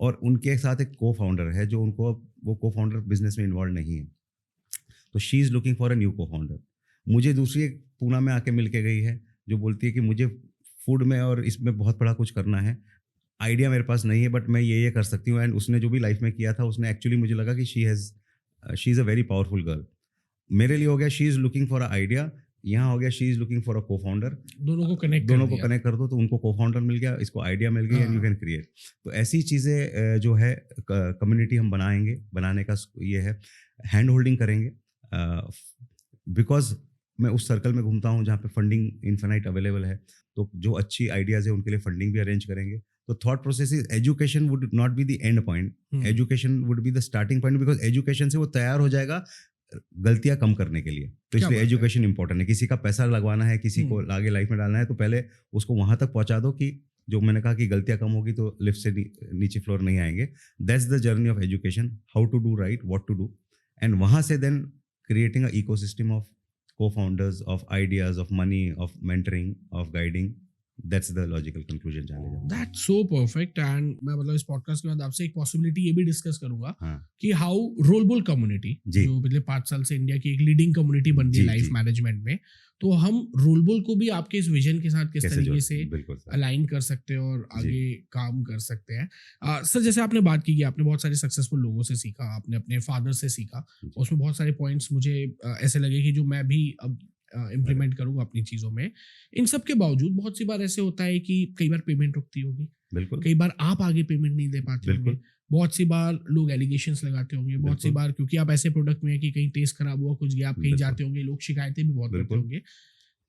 और उनके साथ एक को फाउंडर है जो उनको वो को फाउंडर बिजनेस में इन्वॉल्व नहीं है, तो she is looking for a new को फाउंडर। मुझे दूसरी एक पूना में आके मिल के गई है जो बोलती है कि मुझे फूड में और इसमें बहुत बड़ा कुछ करना है, आइडिया मेरे पास नहीं है बट मैं ये कर सकती हूँ। एंड उसने जो भी लाइफ में किया था उसने एक्चुअली मुझे लगा कि she is a very powerful girl. मेरे लिए हो गया she is looking for a idea, यहाँ हो गया she is looking for a को फाउंडर। दोनों को कनेक्ट कर दो तो उनको को फाउंडर मिल गया, इसको आइडिया मिल गई एंड यू कैन क्रिएट। तो ऐसी चीज़ें जो है कम्युनिटी हम बनाने का ये है, हैंड होल्डिंग करेंगे। बिकॉज मैं उस सर्कल में घूमता हूँ जहाँ पे फंडिंग इन्फिनाइट अवेलेबल है, तो जो अच्छी आइडियाज़ है उनके लिए फंडिंग भी अरेंज करेंगे। तो thought process is education would not be the end point, education would be the starting point, because education से वो तैयार हो जाएगा गलतियां कम करने के लिए। तो इसलिए एजुकेशन इंपॉर्टेंट है। किसी का पैसा लगवाना है, किसी को आगे लाइफ में डालना है, तो पहले उसको वहां तक पहुंचा दो कि जो मैंने कहा कि गलतियां कम होगी तो लिफ्ट से नीचे फ्लोर नहीं आएंगे। That's the journey of education, how to do right, what to do, and वहां से then creating a ecosystem of co-founders, of ideas, of money, of mentoring, of guiding. That's the logical conclusion challenge. That's so perfect. And मैं मतलब इस पॉडकास्ट के बाद आपसे एक पॉसिबिलिटी ये भी डिस्कस करूंगा कि हाउ रोलबुल कम्युनिटी जो पिछले 5 साल से इंडिया की एक लीडिंग कम्युनिटी बन रही है लाइफ मैनेजमेंट में, तो हम रोलबुल को भी आपके इस विजन के साथ किस तरीके से अलाइन कर सकते हैं और आगे काम कर सकते हैं। सर, जैसे आपने बात की कि आपने बहुत सारे सक्सेसफुल लोगों से सीखा, आपने अपने फादर से सीखा, उसमें बहुत सारे पॉइंट्स मुझे ऐसे लगे कि जो मैं भी अब इम्प्लीमेंट करूंगा अपनी चीज़ों में। इन सब के बावजूद बहुत सी बार ऐसे होता है कि कई बार पेमेंट रुकती होगी, कई बार आप आगे पेमेंट नहीं दे पाते होंगे, बहुत सी बार लोग एलिगेशंस लगाते होंगे, बहुत सी बार क्योंकि आप ऐसे प्रोडक्ट में है कि कहीं टेस्ट खराब हुआ, कुछ गया, आप कहीं जाते होंगे, लोग शिकायतें भी बहुत करते होंगे।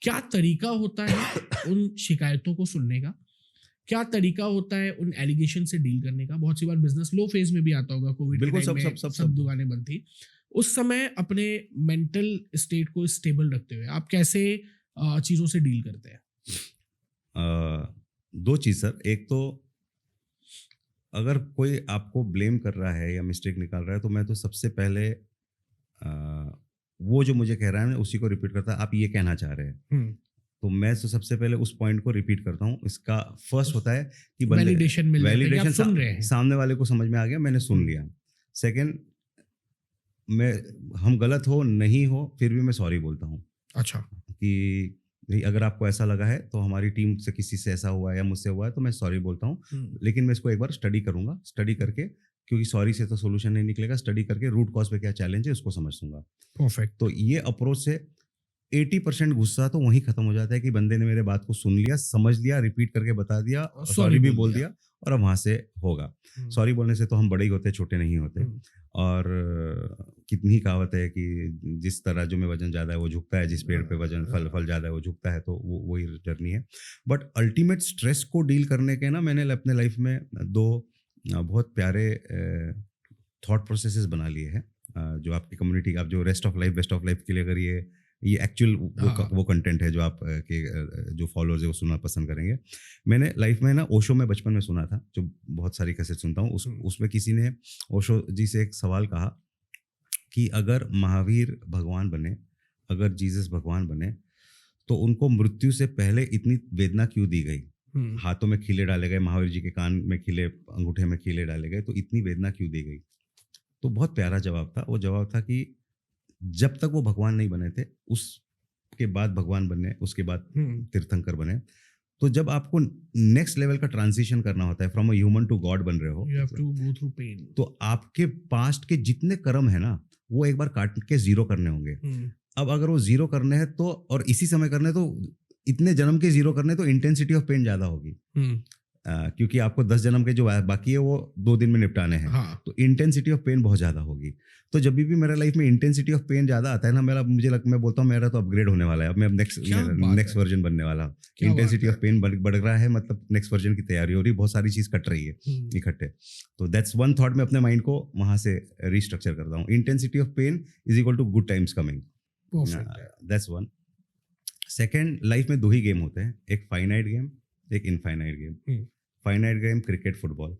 क्या तरीका होता है उन शिकायतों को सुनने का? क्या तरीका होता है उन एलिगेशन से डील करने का? बहुत सी बार बिजनेस लो फेज में भी आता होगा, कोविड के टाइम में सब दुकानें बंद थी, उस समय अपने मेंटल स्टेट को स्टेबल रखते हुए आप कैसे चीज़ों से डील करते हैं? 2 चीज़ सर। एक तो अगर कोई आपको ब्लेम कर रहा है या मिस्टेक निकाल रहा है तो मैं तो सबसे पहले वो जो मुझे कह रहा है ना उसी को रिपीट करता है, आप ये कहना चाह रहे हैं, तो मैं तो सबसे पहले उस पॉइंट को रिपीट करता हूँ। इसका फर्स्ट होता है कि वैलिडेशन सुन रहे हैं, सामने वाले को समझ में आ गया, मैंने सुन लिया। सेकंड, हम गलत हो नहीं हो फिर भी मैं सॉरी बोलता हूँ। अच्छा, कि नहीं, अगर आपको ऐसा लगा है तो हमारी टीम से किसी से ऐसा हुआ है या मुझसे हुआ है तो मैं सॉरी बोलता हूँ, लेकिन मैं इसको एक बार स्टडी करूंगा, स्टडी करके, क्योंकि सॉरी से तो सोल्यूशन नहीं निकलेगा, स्टडी करके रूट कॉज पे क्या चैलेंज है उसको समझूंगा। परफेक्ट। तो ये अप्रोच से 80% गुस्सा तो वहीं खत्म हो जाता है कि बंदे ने मेरे बात को सुन लिया, समझ लिया, रिपीट करके बता दिया, सॉरी भी बोल दिया और अब वहां से होगा। सॉरी बोलने से तो हम बड़े ही होते, छोटे नहीं होते। और कितनी कहावत है कि जिस तरह जो में वजन ज़्यादा है वो झुकता है, जिस पेड़ पे वजन फल ज़्यादा है वो झुकता है, तो वही जर्नी है। बट अल्टीमेट स्ट्रेस को डील करने के ना मैंने अपने लाइफ में 2 बहुत प्यारे थॉट प्रोसेसेस बना लिए हैं, जो आपकी कम्युनिटी, आप जो बेस्ट ऑफ लाइफ के लिए अगर ये एक्चुअल वो कंटेंट है जो आप के जो फॉलोअर्स है वो सुनना पसंद करेंगे। मैंने लाइफ में ना ओशो में बचपन में सुना था, जो बहुत सारी कैसेट सुनता हूँ, उसमें किसी ने ओशो जी से एक सवाल कहा कि अगर महावीर भगवान बने, अगर जीसस भगवान बने, तो उनको मृत्यु से पहले इतनी वेदना क्यों दी गई? हाथों में खीले डाले गए, महावीर जी के कान में खीले, अंगूठे में खीले डाले गए, तो इतनी वेदना क्यों दी गई? तो बहुत प्यारा जवाब था। वो जवाब था कि जब तक वो भगवान नहीं बने थे, उसके बाद भगवान बने, उसके बाद तीर्थंकर बने। तो जब आपको नेक्स्ट लेवल का ट्रांजिशन करना होता है, from a human to god बन रहे हो, you have to go through pain. तो आपके पास्ट के जितने कर्म है ना, वो एक बार काट के जीरो करने होंगे। अब अगर वो जीरो करने हैं तो, और इसी समय करने हैं, तो इतने जन्म के जीरो करने, तो इंटेंसिटी ऑफ पेन ज्यादा होगी। क्योंकि आपको 10 जन्म के जो बाकी है वो 2 दिन में निपटाने हैं। हाँ। तो इंटेंसिटी ऑफ पेन बहुत ज्यादा होगी। तो जब भी मेरा लाइफ में इंटेंसिटी ऑफ पेन ज्यादा आता है ना, मैं बोलता हूँ मेरा तो अपग्रेड होने वाला है। अब मैं नेक्स्ट वर्जन बनने वाला हूँ। इंटेंसिटी ऑफ पेन बढ़ रहा है, मतलब नेक्स्ट वर्जन की तैयारी हो रही है, बहुत सारी चीज कट रही है इकट्ठे। तो दैट्स वन थॉट, मैं अपने माइंड को वहां से रिस्ट्रक्चर करता हूँ। Intensity of pain is equal to good times coming. That's one. Second, life में 2 ही गेम होते हैं, एक फाइनाइट गेम, एक infinite game. Finite game cricket, football.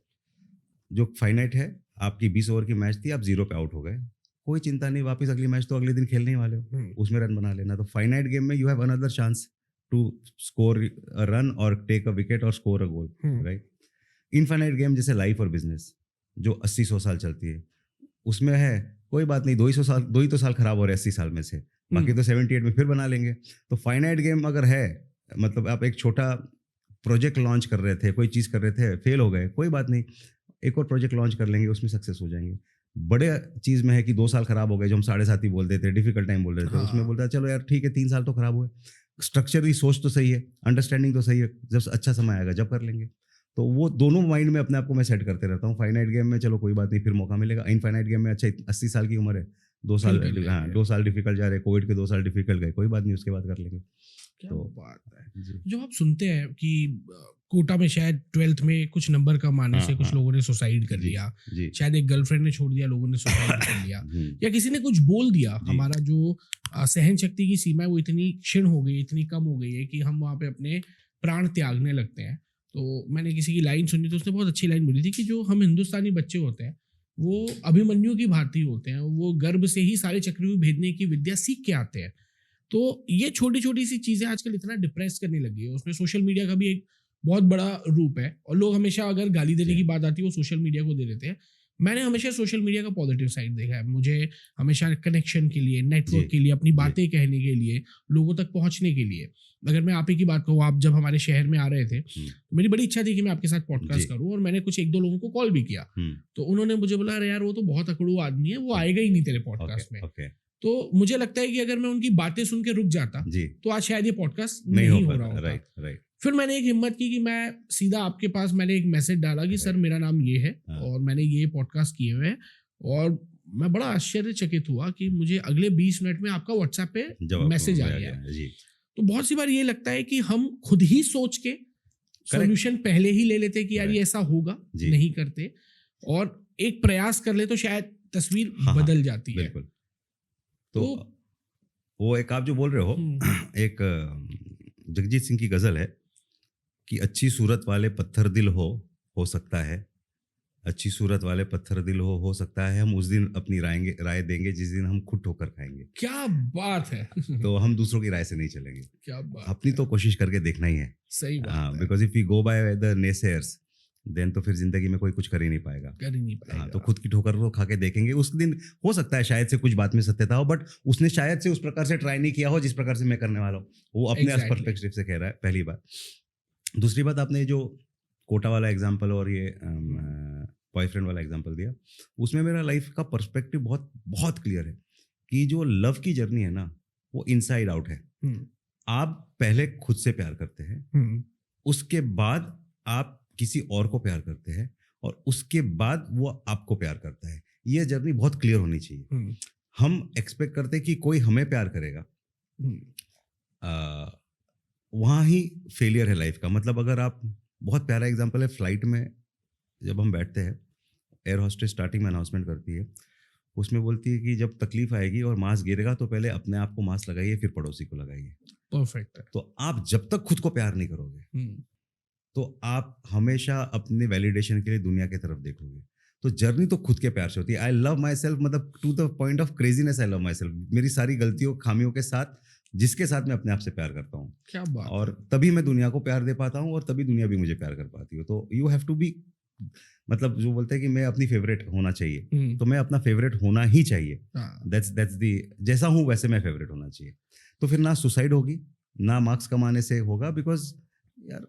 जो फाइनाइट है, आपकी 20 ओवर की मैच थी, आप 0 पे आउट हो गए, कोई चिंता नहीं, वापस अगली मैच तो अगले दिन खेलने ही वाले हो, उसमें रन बना लेना। तो फाइनाइट गेम में you have another chance to score a run और टेक अ विकेट और score a goal, right. Infinite game जैसे लाइफ और बिजनेस, जो 80-100 साल चलती है, उसमें है कोई बात नहीं, 2 ही तो साल खराब हो रहे हैं 80 साल में से, बाकी तो 78 में फिर बना लेंगे। तो फाइनाइट गेम अगर है, मतलब आप एक छोटा प्रोजेक्ट लॉन्च कर रहे थे, कोई चीज़ कर रहे थे, फेल हो गए, कोई बात नहीं, एक और प्रोजेक्ट लॉन्च कर लेंगे, उसमें सक्सेस हो जाएंगे। बड़े चीज़ में है कि 2 साल खराब हो गए, जो हम 7.5 ही बोल देते हैं, डिफिकल्ट टाइम बोल रहे थे, उसमें बोलता है चलो यार ठीक है, 3 साल तो खराब हुए, स्ट्रक्चर सोच तो सही है, अंडरस्टैंडिंग तो सही है, जब अच्छा समय आएगा जब कर लेंगे। तो वो दोनों माइंड में अपने आप को मैं सेट करते रहता हूँ। फाइनाइट गेम में चलो कोई बात नहीं, फिर मौका मिलेगा। इनफाइनाइट गेम में अच्छा 80 साल की उम्र है, 2 साल, हाँ 2 साल डिफिकल्ट जा रहे, कोविड के 2 साल डिफिकल्ट गए, कोई बात नहीं, उसके बाद कर लेंगे। क्या बात है। जो आप सुनते हैं कि कोटा में शायद 12th में कुछ नंबर कम आने से कुछ लोगों ने सुसाइड कर लिया, शायद एक गर्लफ्रेंड ने छोड़ दिया, लोगों ने सुसाइड कर लिया, या किसी ने कुछ बोल दिया, हमारा जो सहन शक्ति की सीमा है वो इतनी क्षीण हो गई, इतनी कम हो गई है कि हम वहाँ पे अपने प्राण त्यागने लगते हैं। तो मैंने किसी की लाइन सुनी, तो उसने बहुत अच्छी लाइन बोली थी कि जो हम हिंदुस्तानी बच्चे होते हैं वो अभिमन्यु की भांति होते हैं, वो गर्भ से ही सारे चक्रव्यूह भेदने की विद्या सीख के आते हैं। तो ये छोटी छोटी सी चीजें आजकल इतना डिप्रेस करने लगी है, उसमें सोशल मीडिया का भी एक बहुत बड़ा रूप है। और लोग हमेशा अगर गाली देने की बात आती है वो सोशल मीडिया को दे देते हैं। मैंने हमेशा सोशल मीडिया का पॉजिटिव साइड देखा है। मुझे हमेशा कनेक्शन के लिए, नेटवर्क के लिए, अपनी बातें कहने के लिए, लोगों तक पहुंचने के लिए, अगर मैं आप ही की बात कहूँ, आप जब हमारे शहर में आ रहे थे तो मेरी बड़ी इच्छा थी कि मैं आपके साथ पॉडकास्ट करूँ, और मैंने कुछ 1-2 लोगों को कॉल भी किया। तो उन्होंने मुझे बोला, अरे यार वो तो बहुत अकड़ू आदमी है, वो आएगा ही नहीं तेरे पॉडकास्ट में। तो मुझे लगता है कि अगर मैं उनकी बातें सुन के रुक जाता तो आज शायद ये पॉडकास्ट नहीं हो रहा होता। राइट। फिर मैंने एक हिम्मत की कि मैं सीधा आपके पास मैंने एक मैसेज डाला कि सर मेरा नाम ये है और मैंने ये पॉडकास्ट किए हुए हैं, और मैं बड़ा आश्चर्यचकित हुआ कि मुझे अगले 20 मिनट में आपका व्हाट्सएप पे मैसेज आ गया। तो बहुत सी बार ये लगता है कि हम खुद ही सोच के सॉल्यूशन पहले ही ले लेते कि यार ये ऐसा होगा, नहीं करते, और एक प्रयास कर ले तो शायद तस्वीर बदल जाती है। तो वो एक आप जो बोल रहे हो, एक जगजीत सिंह की गजल है कि अच्छी सूरत वाले पत्थर दिल हो सकता है, अच्छी सूरत वाले पत्थर दिल हो सकता है, हम उस दिन अपनी राय देंगे जिस दिन हम खुद ठोकर खाएंगे। क्या बात है। तो हम दूसरों की राय से नहीं चलेंगे, क्या बात अपनी तो कोशिश करके देखना ही है। सही बात है। Because if we go by the naysayers then तो फिर जिंदगी में कोई कुछ कर ही नहीं पाएगा। हाँ, तो खुद की ठोकर को खा के देखेंगे, उस दिन हो सकता है शायद से कुछ बात में सत्यता हो, बट उसने शायद से उस प्रकार से ट्राई नहीं किया हो जिस प्रकार से मैं करने वाला हूँ। वो अपने पर्सपेक्टिव से कह रहा है, पहली बात। दूसरी बात, आपने जो कोटा वाला एग्जाम्पल और ये बॉयफ्रेंड वाला एग्जाम्पल दिया, उसमें मेरा लाइफ का पर्सपेक्टिव बहुत बहुत क्लियर है कि जो लव की जर्नी है ना, वो इनसाइड आउट है। आप पहले खुद से प्यार करते हैं, उसके बाद आप किसी और को प्यार करते हैं, और उसके बाद वो आपको प्यार करता है। ये जर्नी बहुत क्लियर होनी चाहिए। हम एक्सपेक्ट करते हैं कि कोई हमें प्यार करेगा, वहाँ ही फेलियर है लाइफ का। मतलब अगर आप, बहुत प्यारा एग्जांपल है, फ्लाइट में जब हम बैठते हैं, एयर होस्टेस स्टार्टिंग में अनाउंसमेंट करती है, उसमें बोलती है कि जब तकलीफ आएगी और मास्क गिरेगा तो पहले अपने आप को मास्क लगाइए, फिर पड़ोसी को लगाइए। परफेक्ट है। तो आप जब तक खुद को प्यार नहीं करोगे तो आप हमेशा अपने वैलिडेशन के लिए दुनिया की तरफ देखोगे। तो जर्नी तो खुद के प्यार से होती है। आई लव माई सेल्फ, मतलब to the point of craziness I love myself. मेरी सारी गलतियों खामियों के साथ, जिसके साथ मैं अपने आप से प्यार करता हूँ। क्या बात। और तभी मैं दुनिया को प्यार दे पाता हूँ, और तभी दुनिया भी मुझे प्यार कर पाती है। तो यू हैव टू बी मतलब जो बोलते हैं कि मैं अपनी फेवरेट होना चाहिए, हम्म, तो मैं अपना फेवरेट होना ही चाहिए। हाँ, दैट्स दी, जैसा हूँ वैसे मैं फेवरेट होना चाहिए। तो फिर ना सुसाइड होगी, ना मार्क्स कमाने से होगा, बिकॉज यार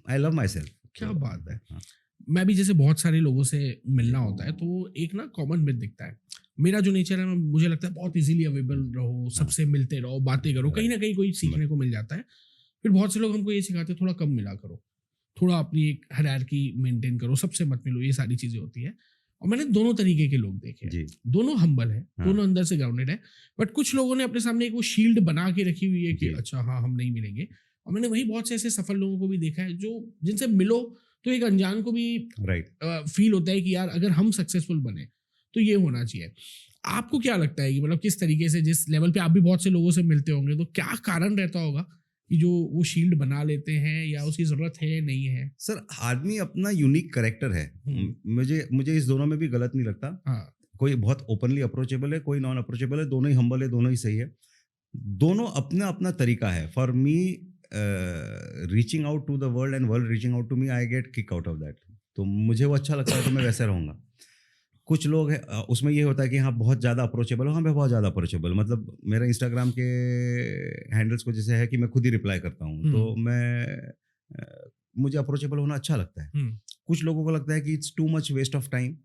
आई लव माई सेल्फ। क्या बात है। हाँ, मैं भी जैसे बहुत सारे लोगों से मिलना जी। होता है, तो एक ना कॉमन मिथ दिखता है। मेरा जो नेचर है, मुझे लगता है बहुत इजीली अवेलेबल रहो, हाँ, सबसे मिलते रहो, बातें करो, कहीं ना कहीं कोई सीखने को मिल जाता है। फिर बहुत से लोग हमको ये सिखाते हैं थोड़ा कम मिला करो, थोड़ा अपनी एक हायरार्की मेंटेन करो, सबसे मत मिलो, ये सारी चीजें होती है। और मैंने दोनों तरीके के लोग देखे हैं, जी, दोनों हम्बल है, हाँ, दोनों अंदर से ग्राउंडेड है। बट कुछ लोगों ने अपने सामने एक वो शील्ड बना के रखी हुई है कि जी, अच्छा हाँ हम नहीं मिलेंगे। और मैंने वही बहुत से ऐसे सफल लोगों को भी देखा है जो जिनसे मिलो तो एक अनजान को भी राइट। फील होता है कि यार अगर हम सक्सेसफुल बने तो ये होना चाहिए। आपको क्या लगता है कि मतलब किस तरीके से, जिस लेवल पे आप भी बहुत से लोगों से मिलते होंगे, तो क्या कारण रहता होगा कि जो वो शील्ड बना लेते हैं, या उसकी जरूरत है नहीं है? सर, आदमी अपना यूनिक करेक्टर है। हम्म, मुझे मुझे इस दोनों में भी गलत नहीं लगता। हाँ, कोई बहुत ओपनली अप्रोचेबल है, कोई नॉन अप्रोचेबल है, दोनों ही हम्बल है, दोनों ही सही है। दोनों अपना अपना तरीका है। For me, reaching out to the world and world reaching out to me, I get kick out of that. तो मुझे वो अच्छा लगता है, तो मैं वैसे रहूँगा। कुछ लोग हैं, उसमें ये होता है कि हाँ बहुत ज़्यादा अप्रोचेबल हो, हाँ मैं बहुत ज़्यादा अप्रोचेबल, मतलब मेरा इंस्टाग्राम के हैंडल्स को जैसे है कि मैं खुद ही रिप्लाई करता हूँ, तो हम्म, मुझे अप्रोचेबल होना अच्छा लगता है। हम्म, कुछ लोगों को लगता है कि it's too much waste of time.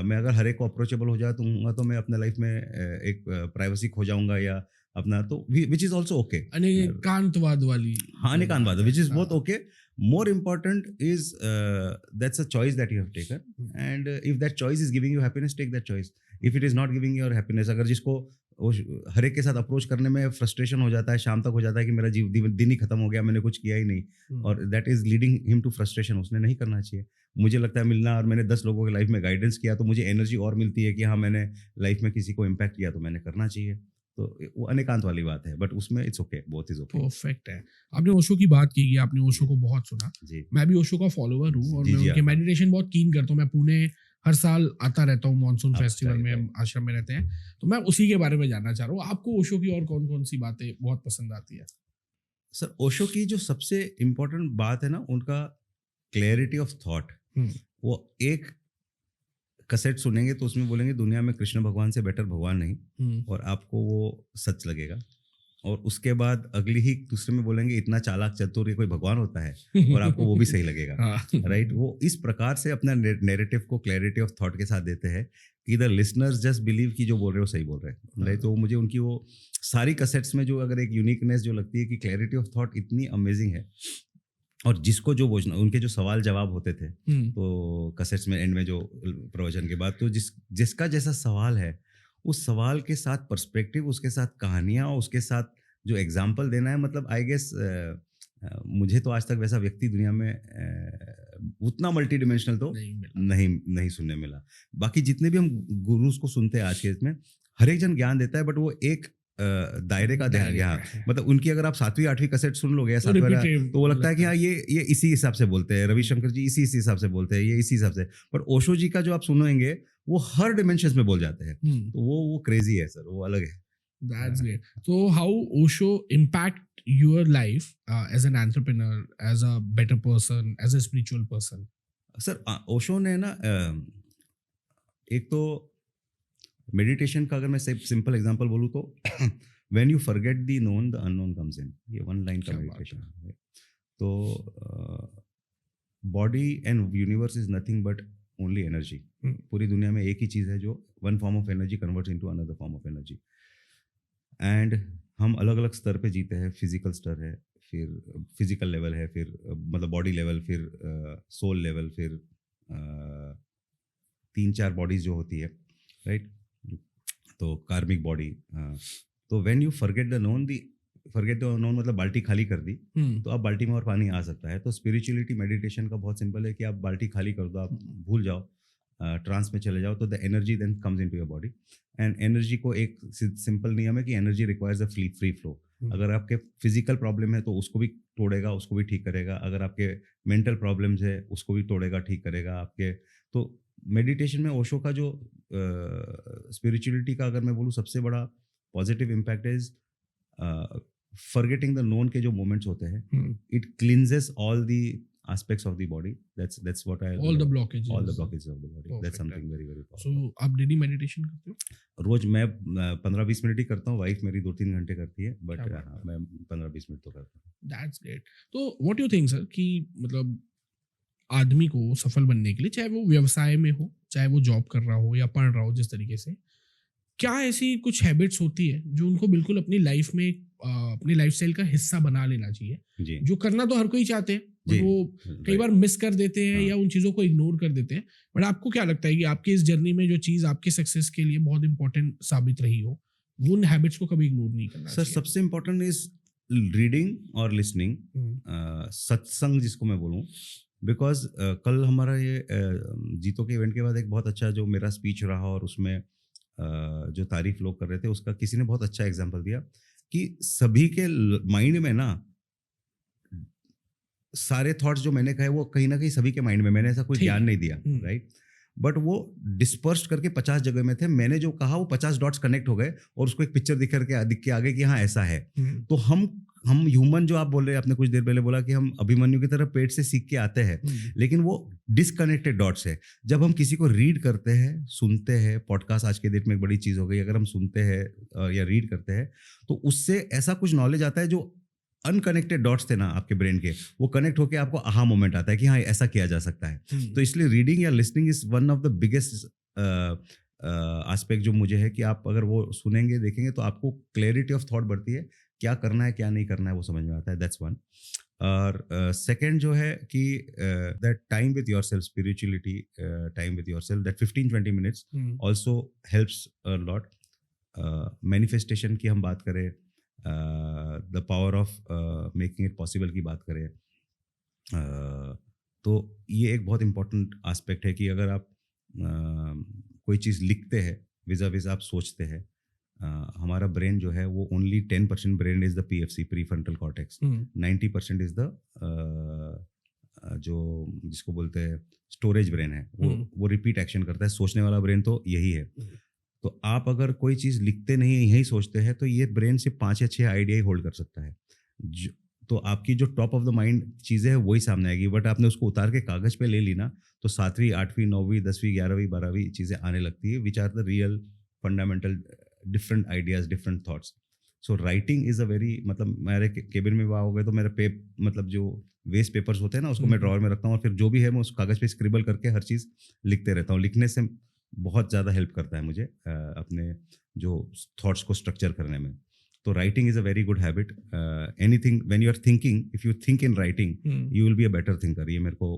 मैं अगर हर एक को अप्रोचेबल हो जाऊँगा तो मैं अपने लाइफ में एक प्राइवेसी खो जाऊँगा, या अपना, तो विच इज़ ऑल्सो ओके। अनेकांतवाद वाली हाँ, जो अनेकांत बात बात, है, विच इज़ बोथ हाँ, okay. More important is that's a choice that you have taken, hmm, and if that choice is giving you happiness, take that choice. If it is not giving you happiness, अगर जिसको वो हर एक के साथ अप्रोच करने में फ्रस्ट्रेशन हो जाता है, शाम तक हो जाता है कि मेरा दिन ही खत्म हो गया, मैंने कुछ किया ही नहीं, हम्म, और that is leading him to frustration, उसने नहीं करना चाहिए। मुझे लगता है मिलना, और मैंने 10 लोगों की लाइफ में गाइडेंस किया, तो मुझे एनर्जी और मिलती है कि हाँ, मैंने लाइफ में किसी को इम्पैक्ट किया, तो मैंने करना चाहिए। तो वो अनेकांत वाली बात है, बट उसमें it's okay, both is okay. Perfect है। आपने ओशो की बात की, आपने ओशो जी, को बहुत सुना। जी। मैं भी ओशो का फॉलोअर हूँ और जी, मैं जी, उनके हाँ, मेडिटेशन बहुत कीन करता हूँ। मैं पुणे हर साल आता रहता हूँ मॉनसून आप फेस्टिवल राइट, में, हम राइट। आश्रम में रहते हैं। तो मैं उसी के बारे में जानना चाह रहा हूँ, आपको ओशो की और कौन कौन सी बातें बहुत पसंद आती है? सर, ओशो की जो सबसे इम्पोर्टेंट बात है ना, उनका क्लैरिटी ऑफ थॉट। हम्म, वो एक कैसेट सुनेंगे तो उसमें बोलेंगे दुनिया में कृष्ण भगवान से बेटर भगवान नहीं, हम्म, और आपको वो सच लगेगा। और उसके बाद अगली ही दूसरे में बोलेंगे इतना चालाक चतुर ये कोई भगवान होता है, और आपको वो भी सही लगेगा। हाँ, राइट, वो इस प्रकार से अपना नैरेटिव को क्लैरिटी ऑफ थॉट के साथ देते हैं कि द लिसनर्स जस्ट बिलीव कि जो बोल रहे हो सही बोल रहे हैं। राइट, तो मुझे उनकी वो सारी कैसेट्स में जो अगर एक यूनिकनेस जो लगती है कि क्लैरिटी ऑफ थॉट इतनी अमेजिंग है। और जिसको जो पूछना, उनके जो सवाल जवाब होते थे, हम्म, तो कैसेट्स में एंड में जो प्रवचन के बाद, तो जिसका जैसा सवाल है, उस सवाल के साथ पर्सपेक्टिव, उसके साथ कहानियाँ, उसके साथ जो एग्जाम्पल देना है, मतलब आई गेस मुझे तो आज तक वैसा व्यक्ति दुनिया में उतना मल्टी डिमेंशनल तो नहीं मिला। नहीं नहीं सुनने मिला। बाकी जितने भी हम गुरुज को सुनते हैं आज के इसमें, हर एक जन ज्ञान देता है, बट वो एक दायरे का ध्यान, दायरे का यहाँ है मतलब उनकी अगर आप 7वीं 8वीं कैसेट सुन लोगे या तो 7वां, रिपीटेड तो वो लगता है कि लगता है। हाँ ये इसी हिसाब से बोलते हैं, रविशंकर जी इसी हिसाब से बोलते हैं, ये इसी हिसाब से। पर ओशो जी का जो आप सुनेंगे, वो हर डिमेंशन में बोल जाते हैं, हम्म, तो वो क्रेजी है सर, वो अलग है। That's हाँ, great. So, how Osho impact your life as an entrepreneur, as a better person, as a spiritual person? Sir Osho ने ना एक तो मेडिटेशन का अगर मैं सिंपल एग्जांपल बोलूँ तो when you forget the known the unknown comes in, ये वन लाइन का क्या बात मेडिटेशन है। है। तो body and universe is nothing but only energy. Hmm, पूरी दुनिया में एक ही चीज़ है जो one form of energy converts into another form of energy. And हम अलग अलग स्तर पे जीते हैं, फिजिकल स्तर है, फिर फिजिकल लेवल है, फिर मतलब बॉडी लेवल, फिर सोल लेवल, फिर 3-4 बॉडीज जो होती है, राइट। तो कार्मिक बॉडी। तो when you forget the known मतलब बाल्टी खाली कर दी, हम्म, तो अब बाल्टी में और पानी आ सकता है। तो स्पिरिचुअलिटी मेडिटेशन का बहुत सिंपल है कि आप बाल्टी खाली कर दो, आप भूल जाओ, ट्रांस में चले जाओ, तो the energy then comes into your body. And energy को एक सिंपल नियम है कि energy requires a free flow. अगर आपके फिजिकल प्रॉब्लम है तो उसको भी तोड़ेगा, उसको भी ठीक करेगा। अगर आपके मेंटल प्रॉब्लम्स है उसको भी तोड़ेगा, ठीक करेगा आपके। तो मेडिटेशन में ओशो का जो स्पिरिचुअलिटी का अगर मैं बोलूँ सबसे बड़ा positive impact is forgetting the known के जो मोमेंट्स होते हैं, hmm, it cleanses all the aspects of the body. That's what I All the blockages. all the blockages of the body. Perfect, That's something very very So powerful. आप डेली मेडिटेशन करते हो? रोज मैं 15-20 मिनट ही करता हूँ. वाइफ मेरी 2-3 घंटे करती है, बट क्या बात है. मैं 15-20 मिनट तो करता हूँ. That's great. तो what do you think sir कि मतलब आदमी को सफल बनने के लिए, चाहे वो व्यवसाय में हो, चाहे वो जॉब कर रहा हो या पढ़ रहा हो, जिस तरीके से, क्या ऐसी कुछ हैबिट्स होती है जो उनको बिल्कुल अपनी लाइफ में अपनी लाइफस्टाइल का हिस्सा बना लेना चाहिए, जी जो करना तो हर कोई चाहते हैं बट जी, वो कई right. बार मिस कर देते हैं हाँ. या उन चीज़ों को इग्नोर कर देते हैं. बट आपको क्या लगता है कि आपकी इस जर्नी में जो चीज़ आपके सक्सेस के लिए बहुत इंपॉर्टेंट साबित रही हो, वो उन हैबिट्स को कभी इग्नोर नहीं करना सर चाहिए? सबसे इम्पोर्टेंट इज रीडिंग और लिसनिंग. सत्संग जिसको मैं बोलूँ, बिकॉज कल हमारा ये जीतो के इवेंट के बाद एक बहुत अच्छा जो मेरा स्पीच रहा और उसमें जो तारीफ लोग कर रहे थे, उसका किसी ने बहुत अच्छा एग्जांपल दिया कि सभी के माइंड में ना सारे थॉट्स जो मैंने कहे वो कहीं ना कहीं सभी के माइंड में, मैंने ऐसा कोई ठीक. ज्ञान नहीं दिया, हम्म. राइट. बट वो डिस्पर्स्ड करके 50 जगह में थे. मैंने जो कहा वो 50 डॉट्स कनेक्ट हो गए और उसको एक पिक्चर दिख के आगे कि हाँ ऐसा है. तो हम ह्यूमन जो आप बोल रहे हैं, आपने कुछ देर पहले बोला कि हम अभिमन्यु की तरह पेट से सीख के आते हैं, लेकिन वो डिसकनेक्टेड डॉट्स है. जब हम किसी को रीड करते हैं, सुनते हैं, पॉडकास्ट आज के डेट में एक बड़ी चीज़ हो गई, अगर हम सुनते हैं या रीड करते हैं तो उससे ऐसा कुछ नॉलेज आता है जो अनकनेक्टेड डॉट्स थे ना आपके ब्रेन के, वो कनेक्ट होकर आपको आहा मोमेंट आता है कि हाँ ऐसा किया जा सकता है. तो इसलिए रीडिंग या listening is one of the biggest aspect जो मुझे है कि आप अगर वो सुनेंगे देखेंगे तो आपको क्लैरिटी ऑफ थॉट बढ़ती है, क्या करना है क्या नहीं करना है वो समझ में आता है. That's one. और सेकंड जो है कि that time with yourself, spirituality time with yourself, that 15-20 minutes also helps a lot. Manifestation की हम बात करें, the power of making it possible की बात करें, तो ये एक बहुत इम्पोर्टेंट एस्पेक्ट है कि अगर आप कोई चीज़ लिखते हैं, विज़ा विज़ आप सोचते हैं, हमारा ब्रेन जो है वो only 10% brain is the PFC, pre frontal cortex. 90% is the जो जिसको बोलते हैं स्टोरेज ब्रेन है, वो रिपीट एक्शन करता है. सोचने वाला ब्रेन तो यही है. तो आप अगर कोई चीज़ लिखते नहीं यही सोचते हैं तो ये ब्रेन से 5 या 6 आइडिया ही होल्ड कर सकता है. तो आपकी जो टॉप ऑफ द माइंड चीज़ें हैं वही सामने आएगी, बट आपने उसको उतार के कागज़ पे ले ली ना तो 7वीं 8वीं 9वीं 10वीं 11वीं 12वीं चीज़ें आने लगती है, which are the real fundamental different ideas, different thoughts. So writing is a very, मतलब मेरे केबिन में आओगे तो मेरा मतलब जो वेस्ट पेपर्स होते हैं ना उसको मैं ड्रॉअर में रखता हूँ और फिर जो भी है मैं उस कागज़ पे स्क्रिबल करके हर चीज़ लिखते रहता हूँ. लिखने से बहुत ज़्यादा हेल्प करता है मुझे अपने जो थॉट्स को स्ट्रक्चर करने में. तो writing is a very good habit. Anything when you are thinking, if you think in writing you will be a better thinker. ये मेरे को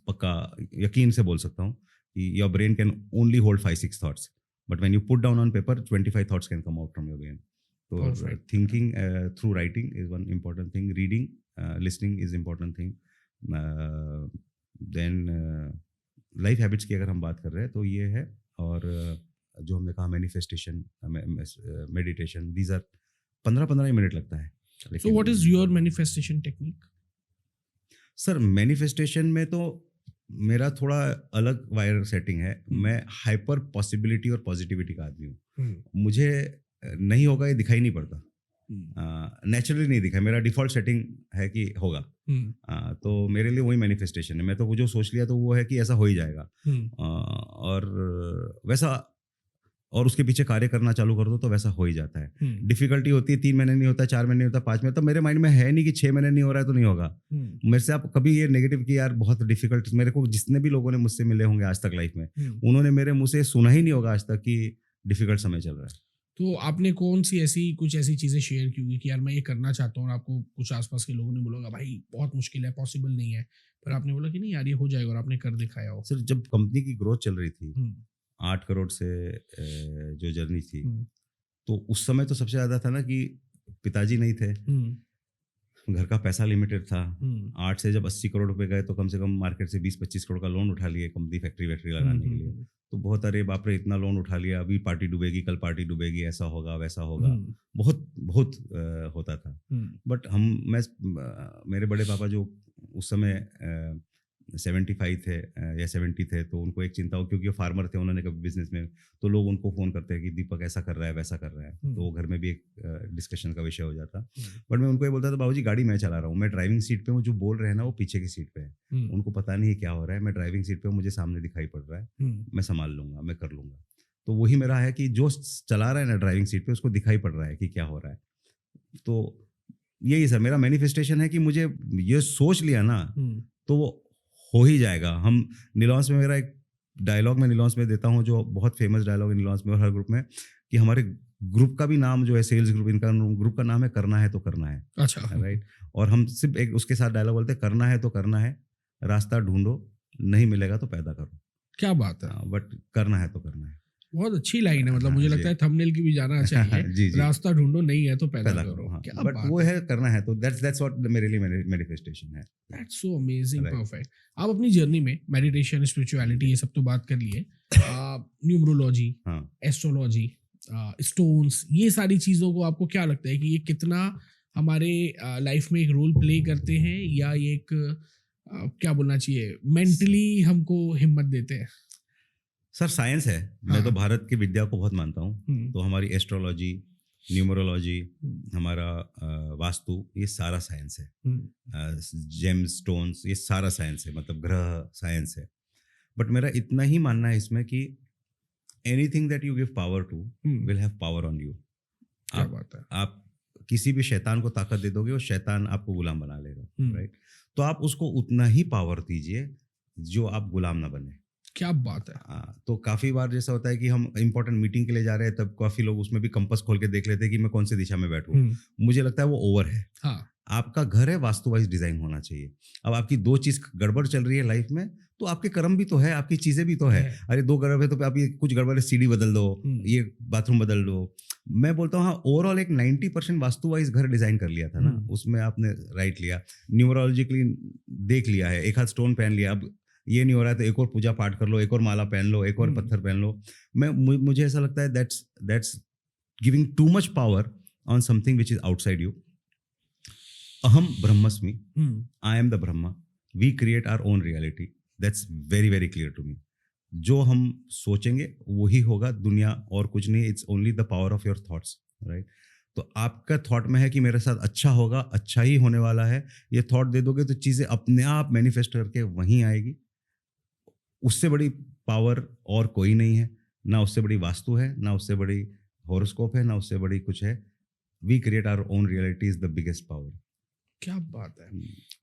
पक्का यकीन से बोल सकता हूँ कि your brain can only hold 5-6 thoughts, but when you put down on paper 25 thoughts can come out from your brain. So thinking through writing is one important thing. Reading, listening is important thing. Then life habits की अगर हम बात कर रहे हैं तो ये है. और जो हमने कहा manifestation, meditation, these are 15-15 minute लगता है. So what is your manifestation technique? Sir manifestation में तो मेरा थोड़ा अलग वायर सेटिंग है. मैं हाइपर पॉसिबिलिटी और पॉजिटिविटी का आदमी हूँ. मुझे नहीं होगा ये दिखाई नहीं पड़ता, नेचुरली नहीं दिखा. मेरा डिफॉल्ट सेटिंग है कि होगा. तो मेरे लिए वही मैनिफेस्टेशन है. मैं तो जो सोच लिया तो वो है कि ऐसा हो ही जाएगा. और वैसा, और उसके पीछे कार्य करना चालू कर दो तो वैसा हो ही जाता है. डिफिकल्टी होती है, 3 महीने नहीं होता, 4 महीने नहीं होता, 5 महीने, तो मेरे माइंड में है नहीं कि 6 महीने नहीं हो रहा है तो नहीं होगा. मेरे से आप कभी ये नेगेटिव कि यार बहुत डिफिकल्ट, मेरे को जितने भी लोगों ने मुझसे मिले होंगे आज तक लाइफ में, उन्होंने मेरे मुंह से सुना ही नहीं होगा आज तक कि डिफिकल्ट समय चल रहा है. तो आपने कौन सी कुछ ऐसी चीजें शेयर की होगी कि यार मैं ये करना चाहता हूँ और आपको कुछ आसपास के लोगों ने बोला भाई बहुत मुश्किल है, पॉसिबल नहीं है, पर आपने बोला कि नहीं यार ये हो जाएगा और आपने कर दिखाया हो? सर जब कंपनी की ग्रोथ चल रही थी, 8 करोड़ से जो जर्नी थी, तो उस समय तो सबसे ज़्यादा था ना कि पिताजी नहीं थे, घर का पैसा लिमिटेड था. 8 से जब 80 करोड़ रुपए गए तो कम से कम मार्केट से 20-25 करोड़ का लोन उठा लिए कंपनी फैक्ट्री लगाने के लिए. तो बहुत अरे बाप रे इतना लोन उठा लिया, अभी पार्टी डूबेगी, कल पार्टी डूबेगी, ऐसा होगा वैसा होगा, बहुत बहुत होता था. बट मेरे बड़े पापा जो उस समय 75 थे या 70 थे, तो उनको एक चिंता हो, क्योंकि वो फार्मर थे, उन्होंने कभी बिजनेस में, तो लोग उनको फ़ोन करते हैं कि दीपक ऐसा कर रहा है, वैसा कर रहा है, तो वो घर में भी एक डिस्कशन का विषय हो जाता। बट मैं उनको ये बोलता था, बाबूजी गाड़ी मैं चला रहा हूँ, मैं ड्राइविंग सीट पे हूँ, जो बोल रहे हैं ना वो पीछे की सीट पे है, उनको पता नहीं है क्या हो रहा है, मैं ड्राइविंग सीट पे हूँ, मुझे सामने दिखाई पड़ रहा है, मैं संभाल लूँगा, मैं कर लूँगा। तो वही मेरा है कि जो चला रहा है ना ड्राइविंग सीट पे, उसको दिखाई पड़ रहा है कि क्या हो रहा है। तो यही सर मेरा मैनिफेस्टेशन है कि मुझे ये सोच लिया ना तो वो हो ही जाएगा। हम नीलॉन्स में, मेरा एक डायलॉग मैं नीलॉन्स में देता हूँ, जो बहुत फेमस डायलॉग है नीलॉन्स में और हर ग्रुप में, कि हमारे ग्रुप का भी नाम जो है, सेल्स ग्रुप, इनका ग्रुप का नाम है करना है तो करना है। अच्छा, राइट। और हम सिर्फ एक उसके साथ डायलॉग बोलते हैं, करना है तो करना है, रास्ता ढूंढो, नहीं मिलेगा तो पैदा करो। क्या बात है, बट करना है तो करना है। बहुत अच्छी लाइन है। मतलब हाँ, मुझे जी। लगता है थंबनेल की भी जाना चाहिए। जी जी, रास्ता ढूंढो, नहीं है तो पैदा पैदा करो। करो। हाँ, क्या बट बात वो है, है करना है तो दैट्स व्हाट मेरे लिए मैनिफेस्टेशन है। That's so amazing, Right. Perfect. आप अपनी जर्नी में मेडिटेशन, स्पिरिचुअलिटी, ये सब तो बात कर लिए, न्यूमरोलॉजी, हाँ, एस्ट्रोलॉजी, स्टोन्स, ये सारी चीज़ों को आपको क्या लगता है कि ये कितना हमारे लाइफ में एक रोल प्ले करते हैं, या ये एक क्या बोलना चाहिए, मेंटली हमको हिम्मत देते हैं? सर साइंस है। मैं तो भारत की विद्या को बहुत मानता हूँ, तो हमारी एस्ट्रोलॉजी, न्यूमरोलॉजी, हमारा वास्तु, ये सारा साइंस है। जेम स्टोन्स, ये सारा साइंस है, मतलब ग्रह साइंस है। बट मेरा इतना ही मानना है इसमें कि anything that you give power to will have power on you. क्या बात है, आप किसी भी शैतान को ताकत दे दोगे, वो शैतान आपको गुलाम बना लेगा। राइट। तो आप उसको उतना ही पावर दीजिए जो आप गुलाम ना बने। क्या बात है। हाँ, तो काफ़ी बार जैसा होता है कि हम इंपॉर्टेंट मीटिंग के लिए जा रहे हैं, तब काफ़ी लोग उसमें भी कंपास खोल के देख लेते हैं कि मैं कौन सी दिशा में बैठूं। मुझे लगता है वो ओवर है। हाँ, आपका घर है, वास्तु वाइज डिजाइन होना चाहिए। अब आपकी दो चीज गड़बड़ चल रही है लाइफ में, तो आपके कर्म भी तो है, आपकी चीजें भी तो है। अरे दो गड़बड़ है तो आप ये कुछ गड़बड़ है, सीढ़ी बदल दो, ये बाथरूम बदल दो। मैं बोलता हूँ हाँ, ओवरऑल एक 90% वास्तु वाइज घर डिजाइन कर लिया था ना, उसमें आपने राइट लिया, न्यूमरोलॉजिकली देख लिया है, एक हाथ स्टोन पहन लिया। अब ये नहीं हो रहा है तो एक और पूजा पाठ कर लो, एक और माला पहन लो, एक और पत्थर पहन लो। मुझे ऐसा लगता है that's giving too much power on something which is outside you. अहम ब्रह्मस्मि, I'm the Brahma, we create our own reality. That's very very clear to me. जो हम सोचेंगे वही होगा, दुनिया और कुछ नहीं। It's only the power of your thoughts. Right. तो आपका थॉट में है कि मेरे साथ अच्छा होगा, अच्छा ही होने वाला है, ये थॉट दे दोगे तो चीज़ें अपने आप मैनिफेस्ट करके वहीं आएगी। उससे बड़ी पावर और कोई नहीं है, ना उससे बड़ी वास्तु है, ना उससे बड़ी हॉरोस्कोप है, ना उससे बड़ी कुछ है। We create our own reality is the biggest power. क्या बात है।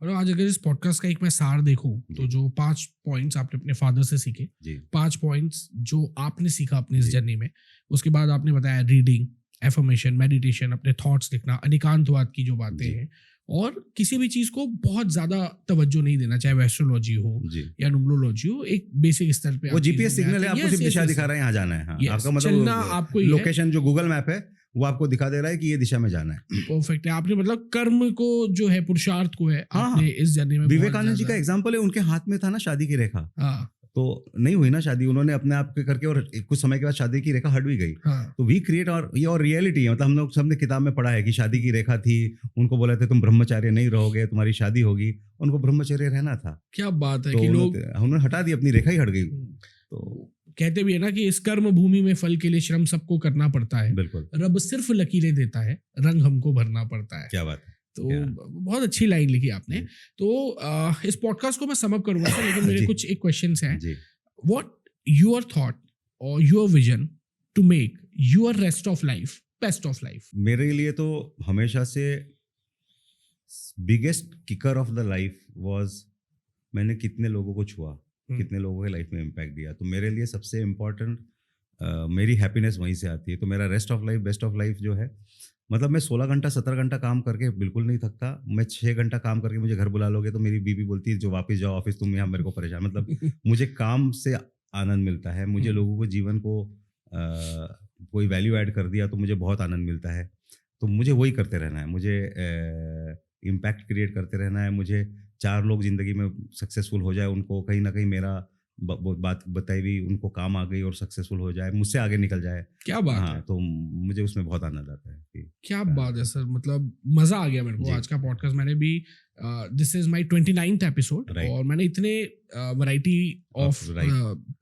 और आज अगर इस पॉडकास्ट का एक मैं सार देखूं, तो जो 5 पॉइंट्स आपने अपने फादर से सीखे, 5 पॉइंट्स जो आपने सीखा अपनी इस जर्नी में, उसके बाद आपने बताया रीडिंग, एफर्मेशन, मेडिटेशन, अपने थॉट्स लिखना, अनेकांतवाद की जो बातें हैं, और किसी भी चीज को बहुत ज्यादा तवज्जो नहीं देना, चाहे वो एस्ट्रोलॉजी हो या न्यूमरोलॉजी हो, एक बेसिक स्तर पे वो जीपीएस सिग्नल है, आपको सिर्फ दिशा दिखा रहा है यहाँ जाना है। हाँ, आपका मतलब आपको लोकेशन जो गूगल मैप है वो आपको दिखा दे रहा है कि ये दिशा में जाना है। परफेक्ट है। आपने मतलब कर्म को जो है, पुरुषार्थ को है, आपने इस जर्नी में विवेकानंद जी का एग्जांपल है, उनके हाथ में था ना शादी की रेखा। हाँ, तो नहीं हुई ना शादी, उन्होंने अपने आप के करके, और कुछ समय के बाद शादी की रेखा हट भी गई। हाँ, तो वी क्रिएट, और ये और रियलिटी है। मतलब हम लोग सबने किताब में पढ़ा है कि शादी की रेखा थी, उनको बोला था तुम ब्रह्मचार्य नहीं रहोगे, तुम्हारी शादी होगी, उनको ब्रह्मचर्य रहना था। क्या बात है तो कि लोग हमने हटा दी, अपनी रेखा ही हट गई। तो कहते भी है ना कि इस कर्म भूमि में फल के लिए श्रम सबको करना पड़ता है, बिल्कुल, रब सिर्फ लकीरें देता है, रंग हमको भरना पड़ता है। क्या बात है। तो बहुत अच्छी लाइन लिखी आपने। तो इस पॉडकास्ट को मैं समअप करूंगा सर, लेकिन मेरे कुछ एक क्वेश्चंस हैं। व्हाट योर थॉट और your vision to make your rest of life best of life? मेरे लिए तो हमेशा से biggest kicker of the life was, मैंने कितने लोगों को छुआ, कितने लोगों के लाइफ में इम्पैक्ट दिया। तो मेरे लिए सबसे इम्पोर्टेंट मेरी हैप्पीनेस वहीं से आती है। तो मेरा rest of life, best of life जो है, मतलब मैं 16 घंटा 17 घंटा काम करके बिल्कुल नहीं थकता। मैं 6 घंटा काम करके मुझे घर बुला लोगे तो मेरी बीवी बोलती है जो वापस जाओ ऑफिस, तुम यहाँ मेरे को परेशान। मतलब मुझे काम से आनंद मिलता है, मुझे लोगों को जीवन को कोई वैल्यू ऐड कर दिया तो मुझे बहुत आनंद मिलता है। तो मुझे वही करते रहना है, मुझे इम्पैक्ट क्रिएट करते रहना है। मुझे 4 लोग ज़िंदगी में सक्सेसफुल हो जाए, उनको कहीं ना कहीं मेरा वो बात बताई हुई उनको काम आ गई और सक्सेसफुल हो जाए, मुझसे आगे निकल जाए। क्या बात हाँ, है, तो मुझे उसमें बहुत आनंद आता है कि क्या बात है सर, मतलब मजा आ गया मेरे को जी। आज का पॉडकास्ट। मैंने भी this is my 29th episode Right. और मैंने इतने वैरायटी ऑफ Right.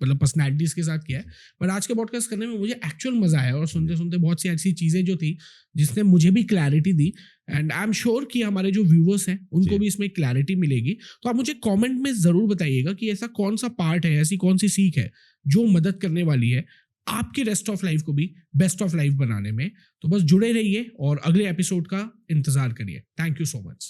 मतलब पर्सनैलिटीज के साथ किया है, पर आज के पॉडकास्ट करने में मुझे एक्चुअल मजा आया और सुनते सुनते बहुत सी ऐसी चीजें जो थी जिसने मुझे भी clarity the, and I am sure कि हमारे जो व्यूवर्स हैं उनको जी। भी इसमें क्लैरिटी मिलेगी। तो आप मुझे कमेंट में जरूर बताइएगा कि ऐसा कौन सा पार्ट है, ऐसी कौन सी सीख है जो मदद करने वाली है आपके रेस्ट ऑफ लाइफ को भी बेस्ट ऑफ लाइफ बनाने में। तो बस जुड़े रहिए और अगले एपिसोड का इंतजार करिए। Thank you so much.